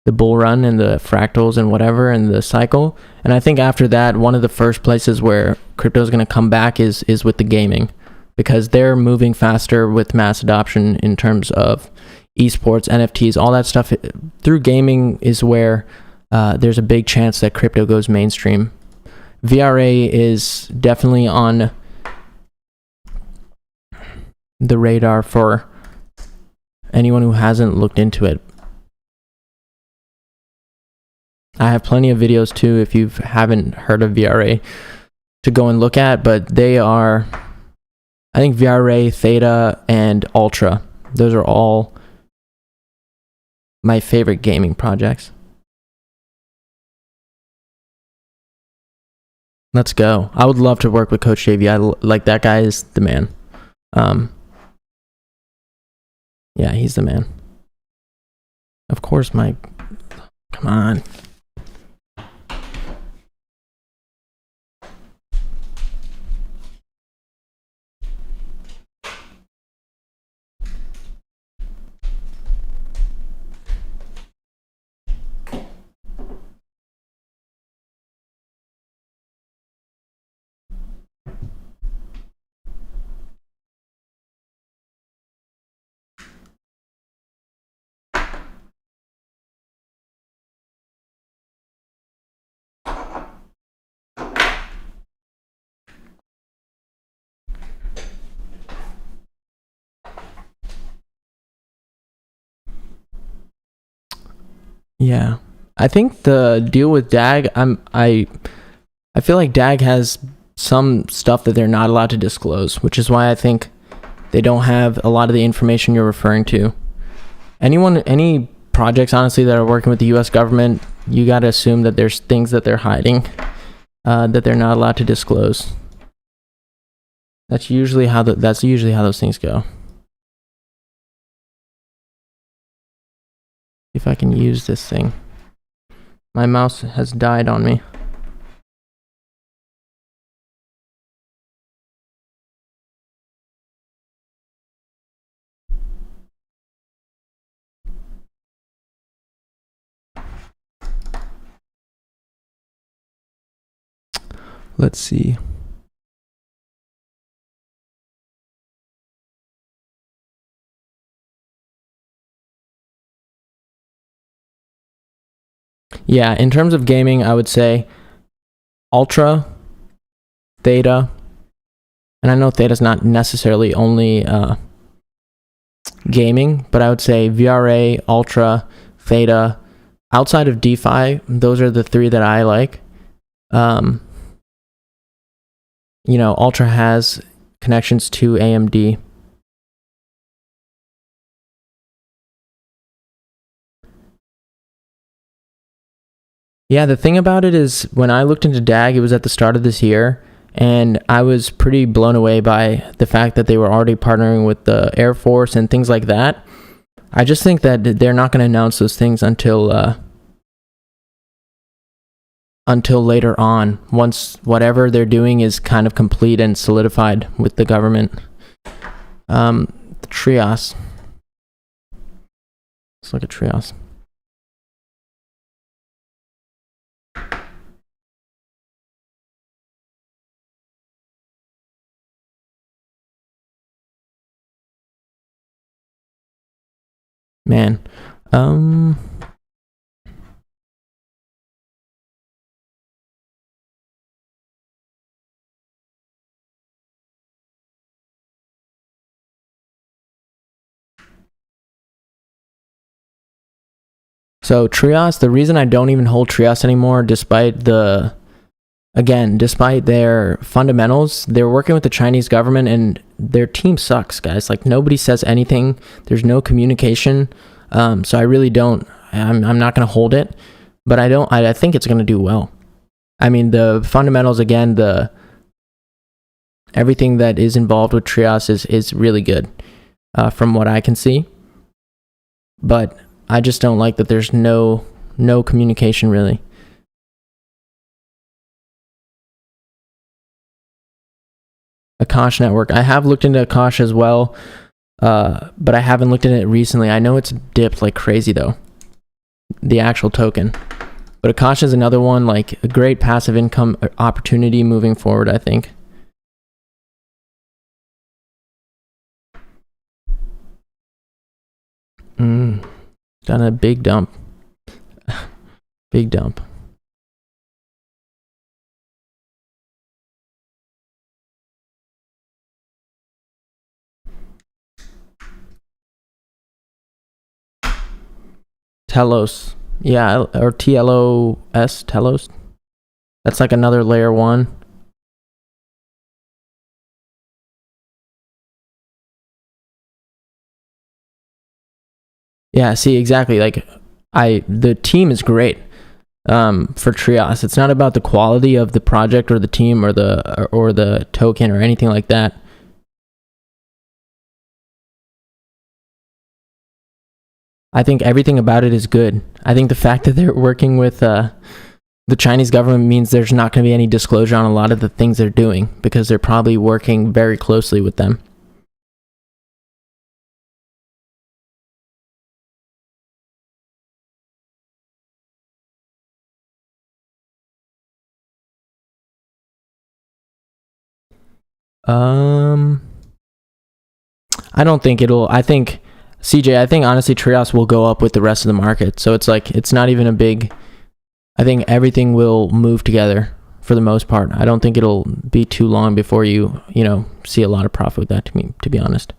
bull run and the fractals and whatever and the cycle. And I think after that, one of the first places where crypto is going to come back is with the gaming, because they're moving faster with mass adoption in terms of esports, NFTs, all that stuff. Through gaming is where there's a big chance that crypto goes mainstream. VRA is definitely on the radar for anyone who hasn't looked into it. I have plenty of videos too, if you haven't heard of VRA, to go and look at, but they are, I think VRA, Theta, and Ultra, those are all my favorite gaming projects. Let's go. I would love to work with Coach JV. Like, that guy is the man. Yeah, he's the man. Of course, Mike. Come on. Yeah, I think the deal with DAG, I feel like DAG has some stuff that they're not allowed to disclose, which is why I think they don't have a lot of the information you're referring to. Any projects, honestly, that are working with the U.S. government, you got to assume that there's things that they're hiding, that they're not allowed to disclose. That's usually how those things go. If I can use this thing. My mouse has died on me. Let's see. Yeah, in terms of gaming, I would say Ultra, Theta, and I know Theta's not necessarily only gaming, but I would say VRA, Ultra, Theta. Outside of DeFi, those are the three that I like. you know, Ultra has connections to AMD. Yeah, the thing about it is when I looked into DAG, it was at the start of this year, and I was pretty blown away by the fact that they were already partnering with the Air Force and things like that. I just think that they're not going to announce those things until later on, once whatever they're doing is kind of complete and solidified with the government. The Trios. Let's look at Trios. Man, so Trios, the reason I don't even hold Trios anymore, despite their fundamentals, they're working with the Chinese government and their team sucks, guys. Like, nobody says anything. There's no communication. So I really don't, I'm not going to hold it, but I think it's going to do well. I mean, the fundamentals, again, everything that is involved with Trios is really good, from what I can see. But I just don't like that there's no communication, really. Akash network. I have looked into Akash as well, but I haven't looked at it recently. I know it's dipped like crazy, though, the actual token. But Akash is another one, like a great passive income opportunity moving forward, I think. Done a big dump. Big dump. Telos. Yeah, or TLOS, Telos. That's like another layer 1. Yeah, see, exactly. Like, the team is great, for Trios. It's not about the quality of the project or the team or the token or anything like that. I think everything about it is good. I think the fact that they're working with the Chinese government means there's not going to be any disclosure on a lot of the things they're doing, because they're probably working very closely with them. I don't think I think, CJ, I think honestly Trios will go up with the rest of the market. So it's like, it's not even a big, I think everything will move together for the most part. I don't think it'll be too long before you see a lot of profit with that, to be honest.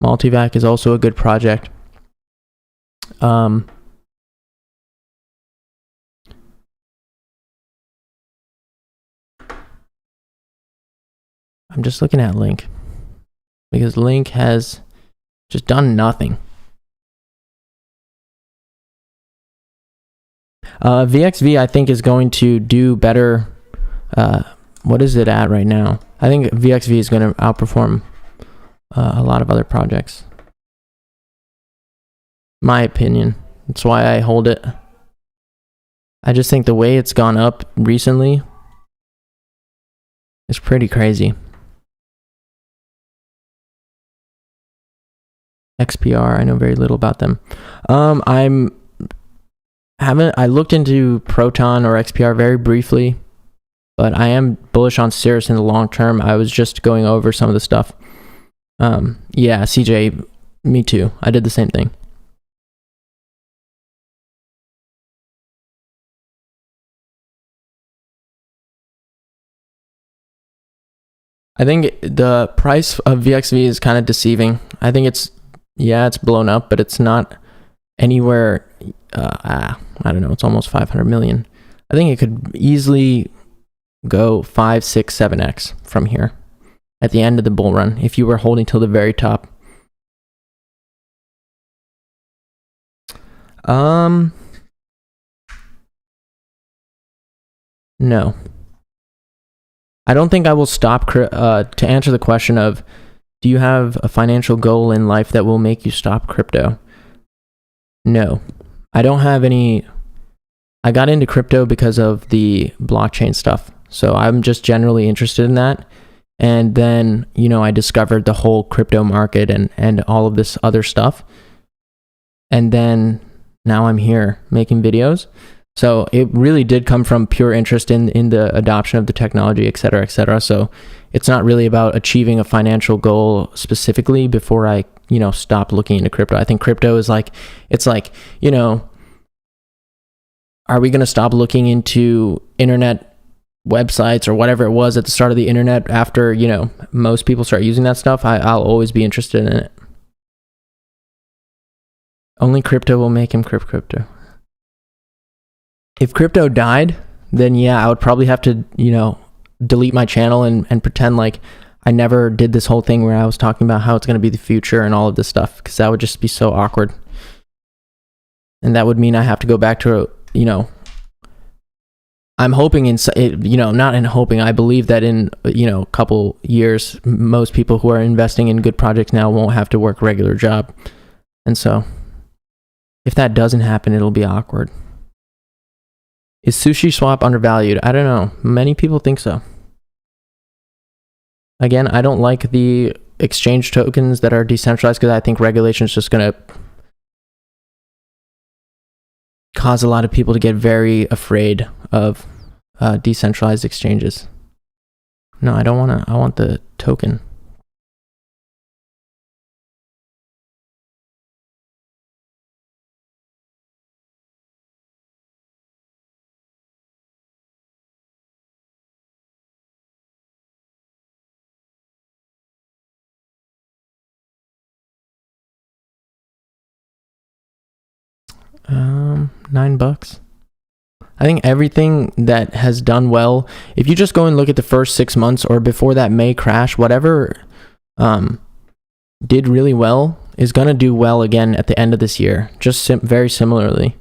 Multivac is also a good project. I'm just looking at Link, because Link has just done nothing. VXV, I think, is going to do better. What is it at right now? I think VXV is going to outperform a lot of other projects. My opinion. That's why I hold it. I just think the way it's gone up recently is pretty crazy. XPR, I know very little about them. I looked into Proton or XPR very briefly, but I am bullish on CIRUS in the long term. I was just going over some of the stuff. Yeah, CJ, me too. I did the same thing. I think the price of VXV is kind of deceiving. I think it's blown up, but it's not anywhere. I don't know. It's almost 500 million. I think it could easily go 5, 6, 7x from here at the end of the bull run if you were holding till the very top. No. I don't think I will stop to answer the question of, do you have a financial goal in life that will make you stop crypto? No. I don't have any. I got into crypto because of the blockchain stuff. So I'm just generally interested in that. And then, I discovered the whole crypto market and all of this other stuff. And then now I'm here making videos. So it really did come from pure interest in the adoption of the technology, et cetera, et cetera. So it's not really about achieving a financial goal specifically before I, stop looking into crypto. I think crypto is it's like, are we going to stop looking into internet websites or whatever it was at the start of the internet after, most people start using that stuff? I'll always be interested in it. Only crypto will make him crypto. If crypto died, then I would probably have to, delete my channel and pretend like I never did this whole thing where I was talking about how it's going to be the future and all of this stuff, because that would just be so awkward. And that would mean I have to go back to, I'm hoping I believe that in, a couple years, most people who are investing in good projects now won't have to work a regular job. And so if that doesn't happen, it'll be awkward. Is Sushi Swap undervalued? I don't know. Many people think so. Again, I don't like the exchange tokens that are decentralized because I think regulation is just going to cause a lot of people to get very afraid of decentralized exchanges. No, I don't want to. I want the token. $9. I think everything that has done well, if you just go and look at the first 6 months or before that May crash, whatever did really well is going to do well again at the end of this year, just very similarly.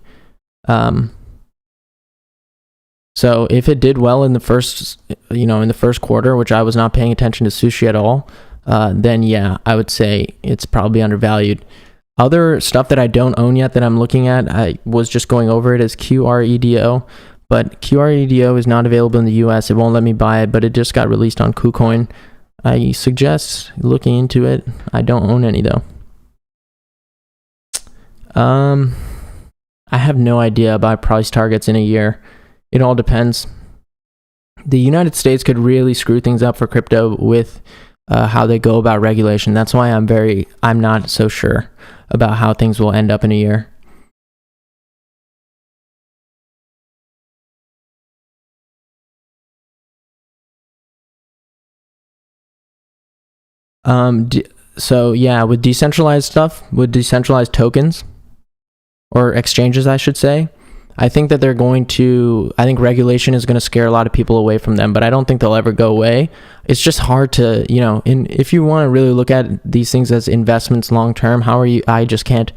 So if it did well in the first, in the first quarter, which I was not paying attention to sushi at all, then I would say it's probably undervalued. Other stuff that I don't own yet that I'm looking at, I was just going over it, as QREDO, but QREDO is not available in the US. It won't let me buy it, but it just got released on KuCoin. I suggest looking into it. I don't own any though. I have no idea about price targets in a year. It all depends. The United States could really screw things up for crypto with how they go about regulation. That's why I'm not so sure about how things will end up in a year. With decentralized stuff, with decentralized tokens or exchanges, I should say, I think that I think regulation is going to scare a lot of people away from them, but I don't think they'll ever go away. It's just hard to, if you want to really look at these things as investments long term, I just can't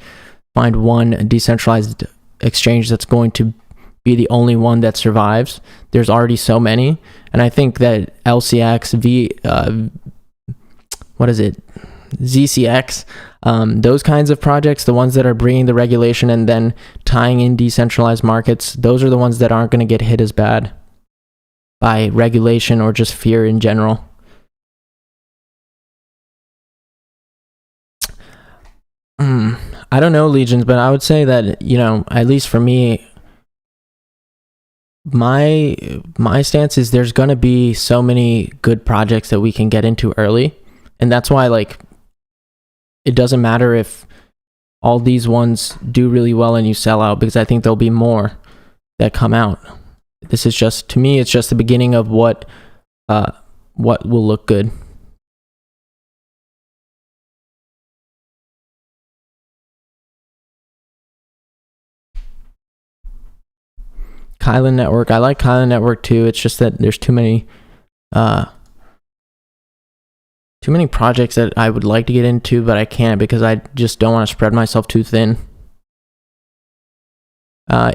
find one decentralized exchange that's going to be the only one that survives. There's already so many. And I think that LCX, ZCX, those kinds of projects, the ones that are bringing the regulation and then tying in decentralized markets, those are the ones that aren't going to get hit as bad by regulation or just fear in general. I don't know, Legions, but I would say that, at least for me, my stance is there's going to be so many good projects that we can get into early. And that's why, it doesn't matter if all these ones do really well and you sell out, because I think there'll be more that come out. This is just, to me, it's just the beginning of what will look good. Kylan Network. I like Kylan Network too. It's just that there's too many projects that I would like to get into, but I can't because I just don't want to spread myself too thin.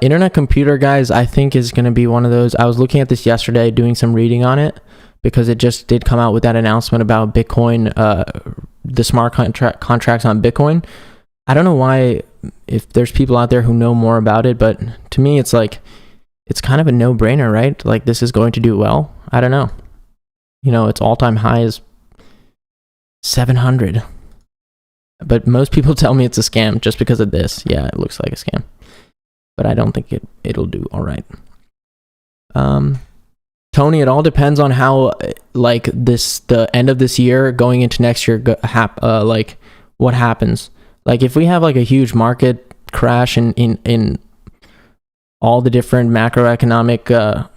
Internet Computer, guys, I think is going to be one of those. I was looking at this yesterday, doing some reading on it, because it just did come out with that announcement about Bitcoin, the smart contracts on Bitcoin. I don't know why, if there's people out there who know more about it, but to me, it's like, it's kind of a no-brainer, right? Like, this is going to do well. I don't know. Its all-time high is 700. But most people tell me it's a scam just because of this. Yeah, it looks like a scam. But I don't think it'll do all right. Tony, it all depends on how, like, the end of this year going into next year, like, what happens. Like, if we have, like, a huge market crash in all the different macroeconomic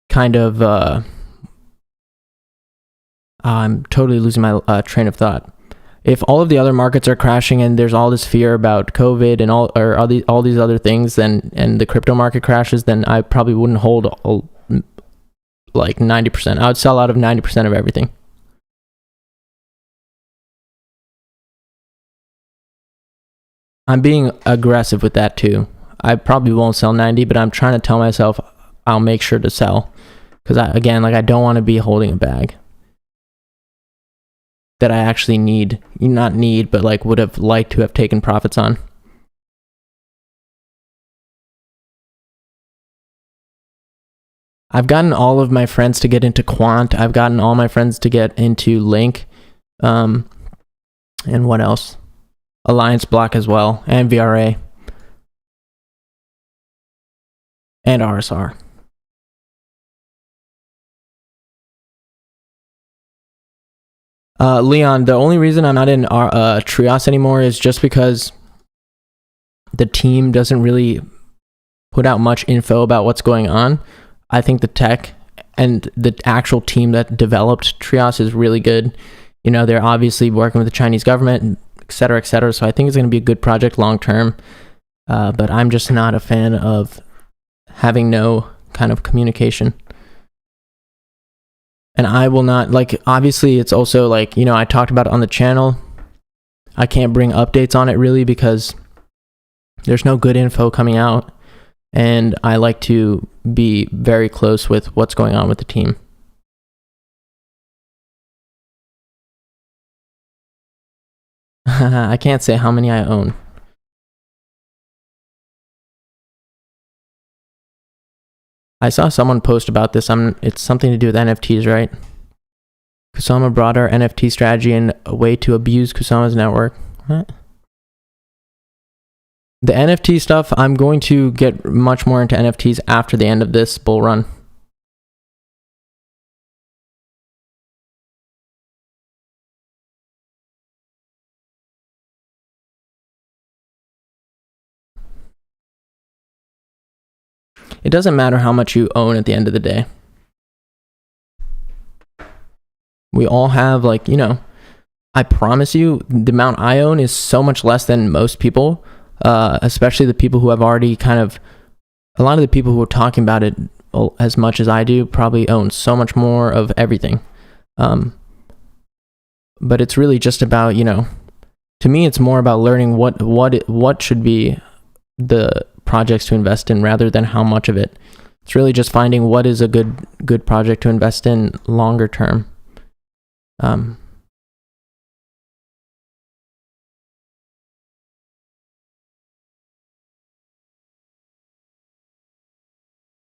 kind of... I'm totally losing my train of thought. If all of the other markets are crashing and there's all this fear about COVID and all these other things, and the crypto market crashes, then I probably wouldn't hold like 90%. I would sell out of 90% of everything. I'm being aggressive with that too. I probably won't sell 90, but I'm trying to tell myself I'll make sure to sell, because I don't want to be holding a bag that I actually not need, but like would have liked to have taken profits on. I've gotten all of my friends to get into Quant. I've gotten all my friends to get into Link. And what else? Alliance Block as well, and VRA. And RSR. Leon, the only reason I'm not in Trios anymore is just because the team doesn't really put out much info about what's going on. I think the tech and the actual team that developed Trios is really good. They're obviously working with the Chinese government, et cetera, et cetera. So I think it's going to be a good project long term. But I'm just not a fan of having no kind of communication. And I will not, like, obviously it's also like, I talked about it on the channel. I can't bring updates on it really because there's no good info coming out. And I like to be very close with what's going on with the team. I can't say how many I own. I saw someone post about this. It's something to do with NFTs, right? Kusama brought our NFT strategy in a way to abuse Kusama's network. What? The NFT stuff, I'm going to get much more into NFTs after the end of this bull run. It doesn't matter how much you own at the end of the day. We all have, like, I promise you, the amount I own is so much less than most people, especially the people who have already a lot of the people who are talking about it as much as I do probably own so much more of everything. But it's really just about, to me, it's more about learning what should be the projects to invest in rather than how much of it. It's really just finding what is a good project to invest in longer term.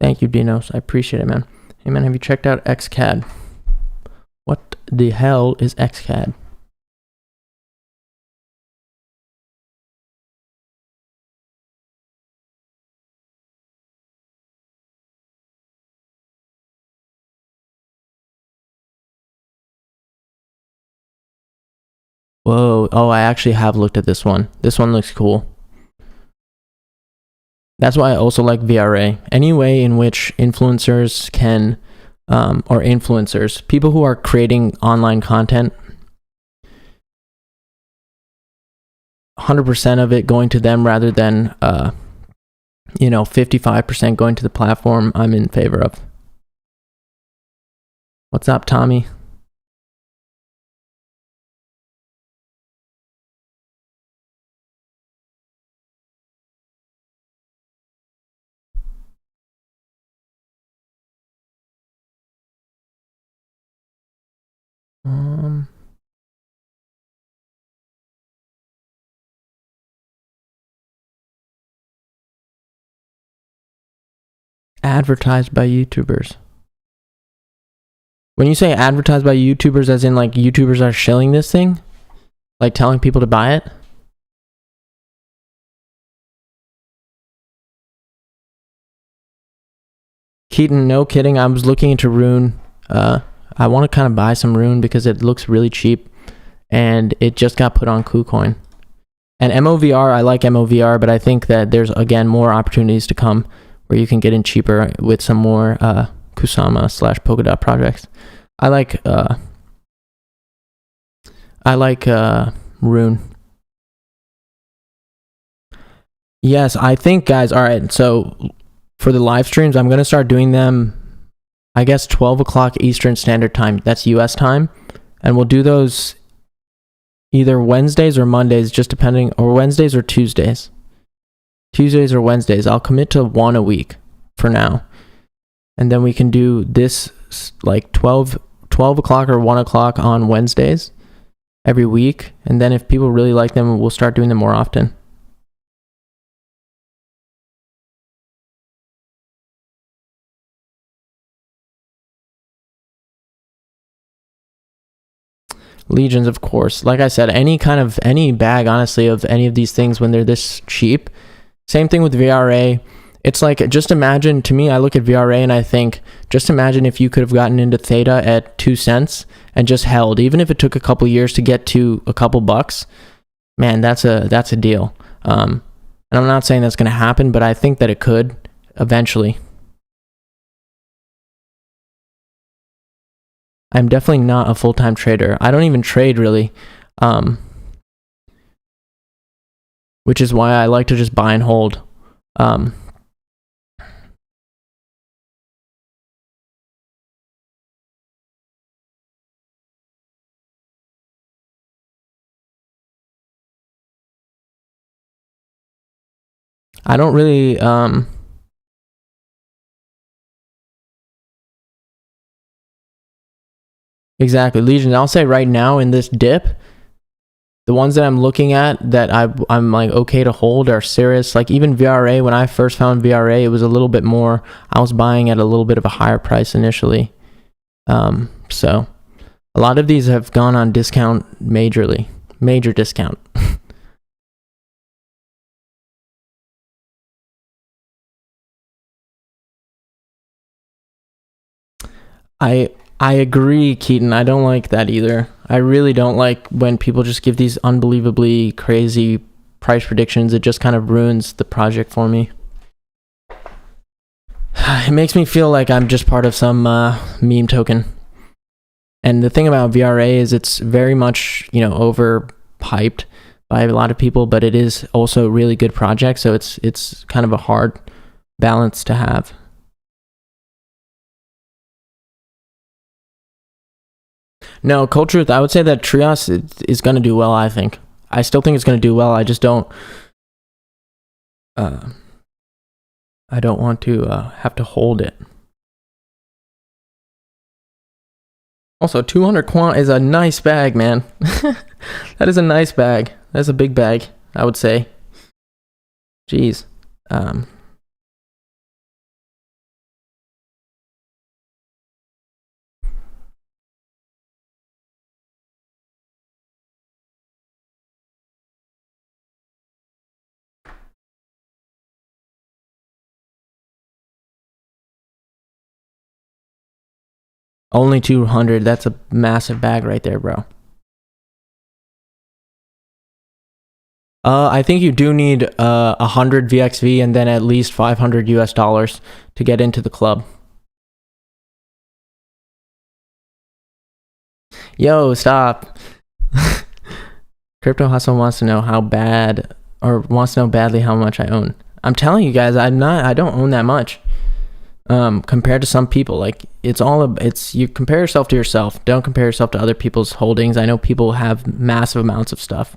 Thank you, Dinos. I appreciate it, man. Hey, man, have you checked out XCAD? What the hell is XCAD? Whoa. Oh, I actually have looked at this one. This one looks cool. That's why I also like VRA. Any way in which influencers can, or influencers, people who are creating online content, 100% of it going to them rather than you know, 55% going to the platform, I'm in favor of. What's up, Tommy? Advertised by YouTubers. When you say advertised by YouTubers, as in like YouTubers are shilling this thing? Like telling people to buy it? Keaton, no kidding. I was looking into Rune. I want to kind of buy some Rune because it looks really cheap. And it just got put on KuCoin. And MOVR, I like MOVR, but I think that there's, again, more opportunities to come where you can get in cheaper with some more Kusama/Polkadot projects. I like Rune. Yes, I think, guys, all right, so for the live streams, I'm going to start doing them, I guess, 12 o'clock Eastern Standard Time. That's US time. And we'll do those either Wednesdays or Mondays, just depending, or Wednesdays or Tuesdays. Tuesdays or Wednesdays. I'll commit to one a week for now. And then we can do this like 12 o'clock or 1 o'clock on Wednesdays every week. And then if people really like them, we'll start doing them more often. Legions, of course. Like I said, any bag, honestly, of any of these things when they're this cheap. Same thing with VRA. It's like, just imagine, to me, I look at VRA and I think, just imagine if you could have gotten into Theta at 2 cents and just held, even if it took a couple years to get to a couple bucks. Man, that's a deal. And I'm not saying that's going to happen, but I think that it could eventually. I'm definitely not a full-time trader. I don't even trade really, which is why I like to just buy and hold. I don't really, exactly, Legion. I'll say right now in this dip, the ones that I'm looking at that I'm like okay to hold are CIRUS. Like even VRA, when I first found VRA, it was a little bit more, I was buying at a little bit of a higher price initially. So a lot of these have gone on discount majorly, major discount. I agree, Keaton. I don't like that either. I really don't like when people just give these unbelievably crazy price predictions. It just kind of ruins the project for me. It makes me feel like I'm just part of some meme token. And the thing about VRA is it's very much, overhyped by a lot of people, but it is also a really good project. So it's kind of a hard balance to have. No, Cold Truth, I would say that Trios is going to do well, I think. I still think it's going to do well. I just don't... I don't want to have to hold it. Also, 200 quant is a nice bag, man. That is a nice bag. That's a big bag, I would say. Jeez. Only 200. That's a massive bag right there, bro. I think you do need 100 VXV and then at least $500 US to get into the club. Yo, stop. Crypto Hustle wants to know how bad, or wants to know badly how much I own. I'm telling you guys, I don't own that much. Compared to some people, like you compare yourself to yourself. Don't compare yourself to other people's holdings. I know people have massive amounts of stuff.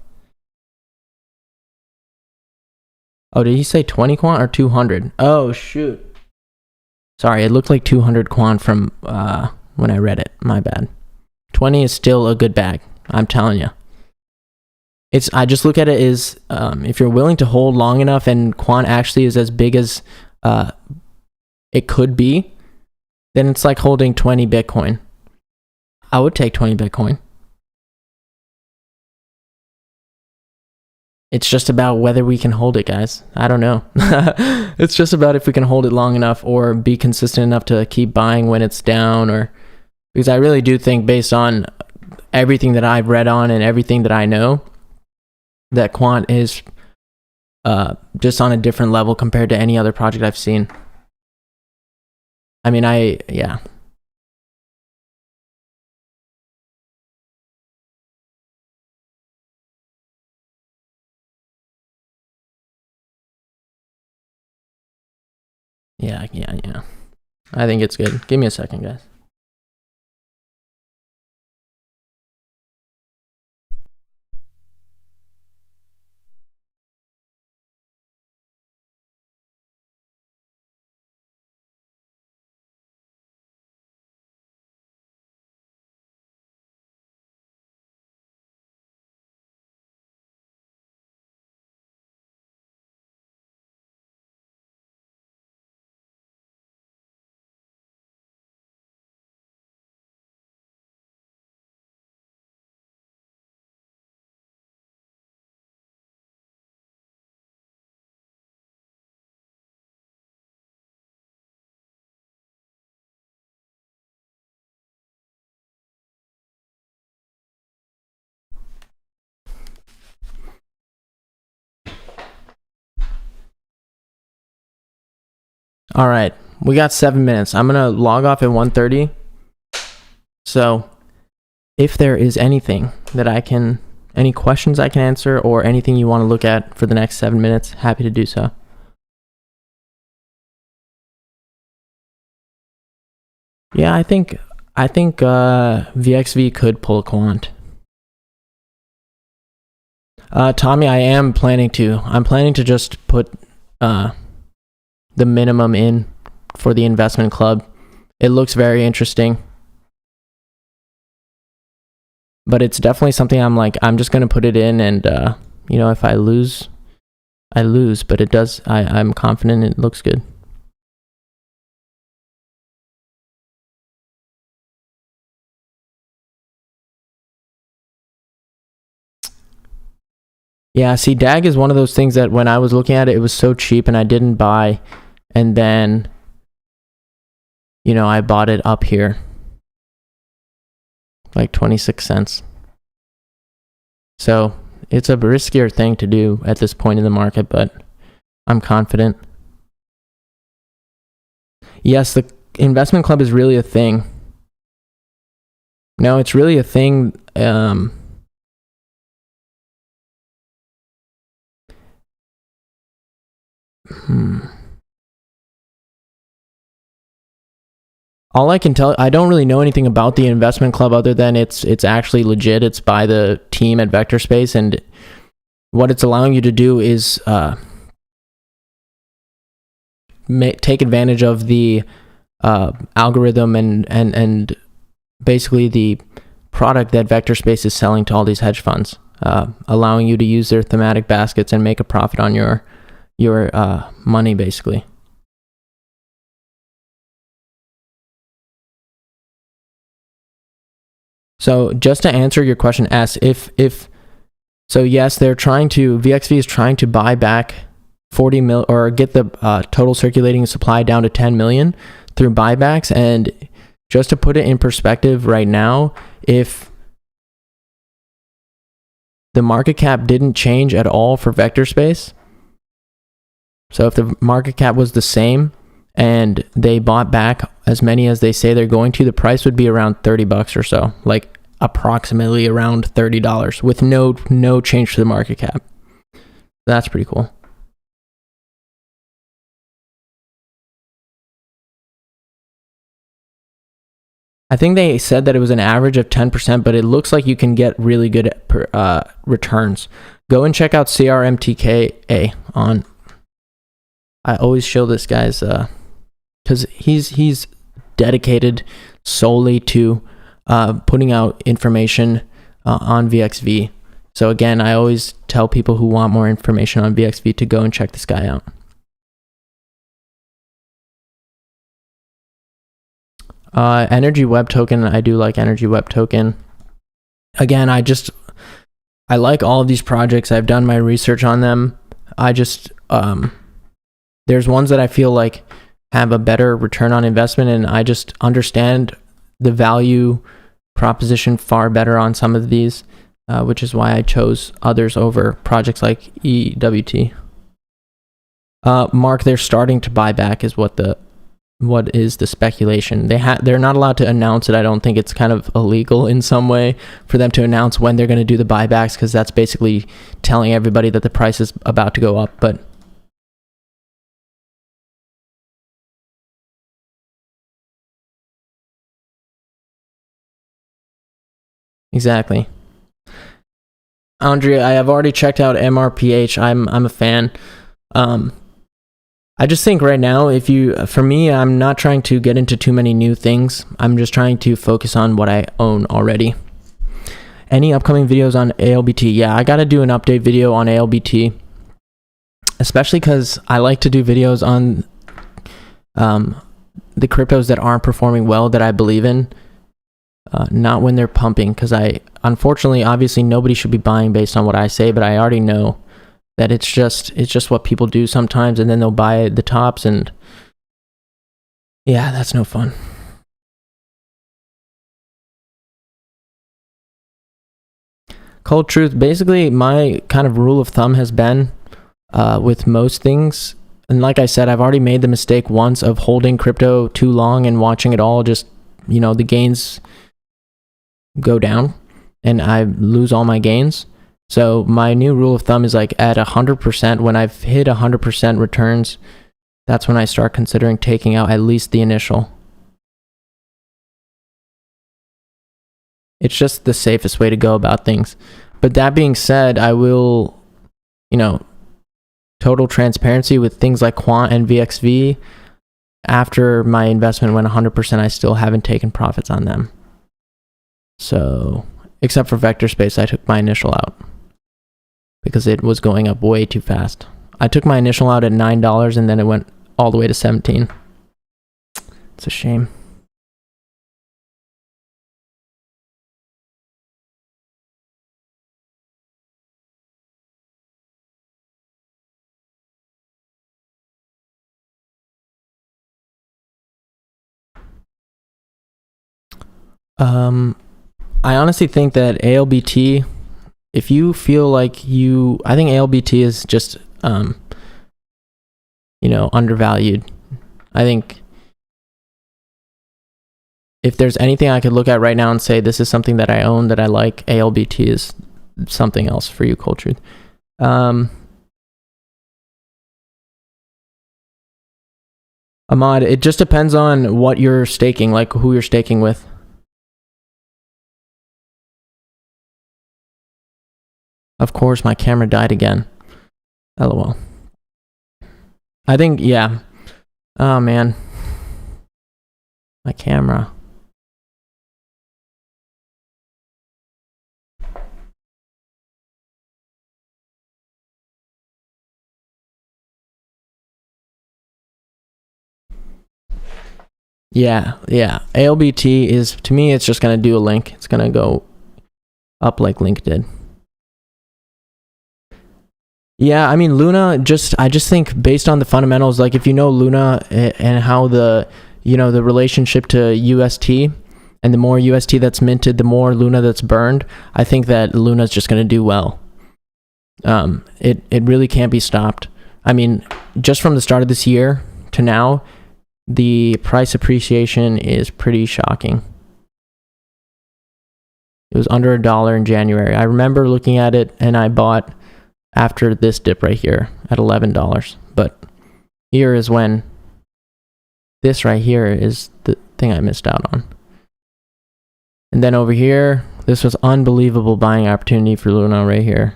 Oh, did he say 20 quant or 200? Oh, shoot. Sorry, it looked like 200 quant from when I read it. My bad. 20 is still a good bag. I'm telling you. I just look at it as if you're willing to hold long enough and quant actually is as big as it could be, then it's like holding 20 Bitcoin. I would take 20 Bitcoin. It's just about whether we can hold it, guys. I don't know. It's just about if we can hold it long enough or be consistent enough to keep buying when it's down, because I really do think, based on everything that I've read on and everything that I know, that quant is just on a different level compared to any other project I've seen. I mean, yeah. Yeah. I think it's good. Give me a second, guys. All right, we got 7 minutes. I'm gonna log off at 1:30. So, if there is anything that any questions I can answer, or anything you want to look at for the next 7 minutes, happy to do so. Yeah, I think VXV could pull a quant. Tommy, I'm planning to just put the minimum in for the investment club. It looks very interesting, but it's definitely something I'm just going to put it in, and if I lose, I lose, but I'm confident it looks good. Yeah, see, DAG is one of those things that when I was looking at it, it was so cheap and I didn't buy, and then I bought it up here like 26 cents. So it's a riskier thing to do at this point in the market, but I'm confident. Yes, the investment club is really a thing. No, it's really a thing. All I can tell, I don't really know anything about the investment club other than it's actually legit. It's by the team at Vector Space, and what it's allowing you to do is take advantage of the algorithm and basically the product that Vector Space is selling to all these hedge funds, allowing you to use their thematic baskets and make a profit on your money, basically. So just to answer your question, S, so yes, VXV is trying to buy back 40 mil, or get the total circulating supply down to 10 million through buybacks. And just to put it in perspective right now, if the market cap didn't change at all for Vector Space, so if the market cap was the same and they bought back as many as they say they're going to, the price would be around $30 or so, like approximately around $30 with no change to the market cap. That's pretty cool. I think they said that it was an average of 10%, but it looks like you can get really good returns. Go and check out CRMTKA on. I always show this guy's because he's dedicated solely to putting out information on VXV. So again, I always tell people who want more information on VXV to go and check this guy out. Energy Web Token, I do like Energy Web Token. Again, I like all of these projects. I've done my research on them. I just there's ones that I feel like have a better return on investment, and I just understand the value proposition far better on some of these, which is why I chose others over projects like EWT. Mark, they're starting to buy back is what is the speculation. They're not allowed to announce it. I don't think it's kind of illegal in some way for them to announce when they're going to do the buybacks, because that's basically telling everybody that the price is about to go up. But exactly. Andrea, I have already checked out MRPH. I'm a fan. I just think right now, for me, I'm not trying to get into too many new things. I'm just trying to focus on what I own already. Any upcoming videos on ALBT? Yeah, I got to do an update video on ALBT, especially because I like to do videos on the cryptos that aren't performing well that I believe in, not when they're pumping, because unfortunately, obviously, nobody should be buying based on what I say, but I already know that it's just what people do sometimes, and then they'll buy the tops, and yeah, that's no fun. Cold truth, basically my kind of rule of thumb has been with most things, and like I said, I've already made the mistake once of holding crypto too long and watching it all just, the gains go down and I lose all my gains. So my new rule of thumb is like at 100%, when I've hit 100% returns, that's when I start considering taking out at least the initial. It's just the safest way to go about things. But that being said, I will, total transparency with things like Quant and VXV, after my investment went 100%, I still haven't taken profits on them. So, except for Vector Space, I took my initial out because it was going up way too fast. I took my initial out at $9 and then it went all the way to 17. It's a shame. I honestly think that ALBT, if you feel like I think ALBT is just, undervalued. I think if there's anything I could look at right now and say, this is something that I own, that I like, ALBT is something else for you, Cold Truth. Ahmad, it just depends on what you're staking, like who you're staking with. Of course, my camera died again. LOL. I think, yeah. Oh, man. My camera. Yeah. ALBT is, to me, it's just going to do a link. It's going to go up like Link did. Yeah, I mean, Luna, I just think based on the fundamentals, like if you know Luna and how the relationship to UST, and the more UST that's minted, the more Luna that's burned, I think that Luna's just going to do well. It really can't be stopped. I mean, just from the start of this year to now, the price appreciation is pretty shocking. It was under $1 in January. I remember looking at it and I bought after this dip right here at $11. But here is when this right here is the thing I missed out on. And then over here, this was unbelievable buying opportunity for Luna right here.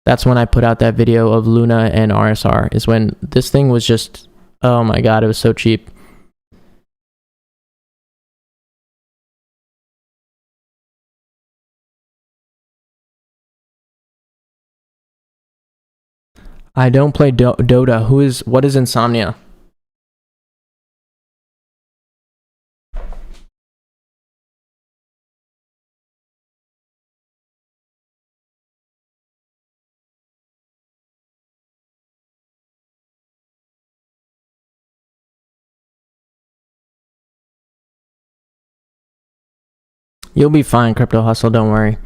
That's when I put out that video of Luna and RSR, is when this thing was just, oh my God, it was so cheap. I don't play Dota. What is Insomnia? You'll be fine, Crypto Hustle, don't worry.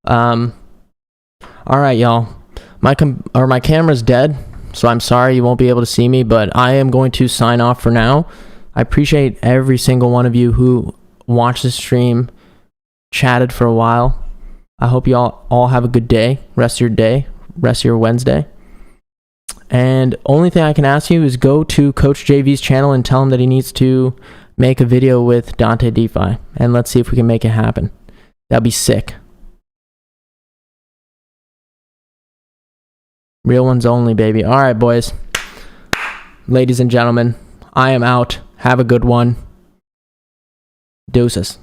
All right, y'all. My camera's dead, so I'm sorry you won't be able to see me, but I am going to sign off for now. I appreciate every single one of you who watched this stream, chatted for a while. I hope you all have a good day, rest of your day, rest of your Wednesday. And only thing I can ask you is go to Coach JV's channel and tell him that he needs to make a video with Dante DeFi, and let's see if we can make it happen. That'd be sick. Real ones only, baby. All right, boys. Ladies and gentlemen, I am out. Have a good one. Deuces.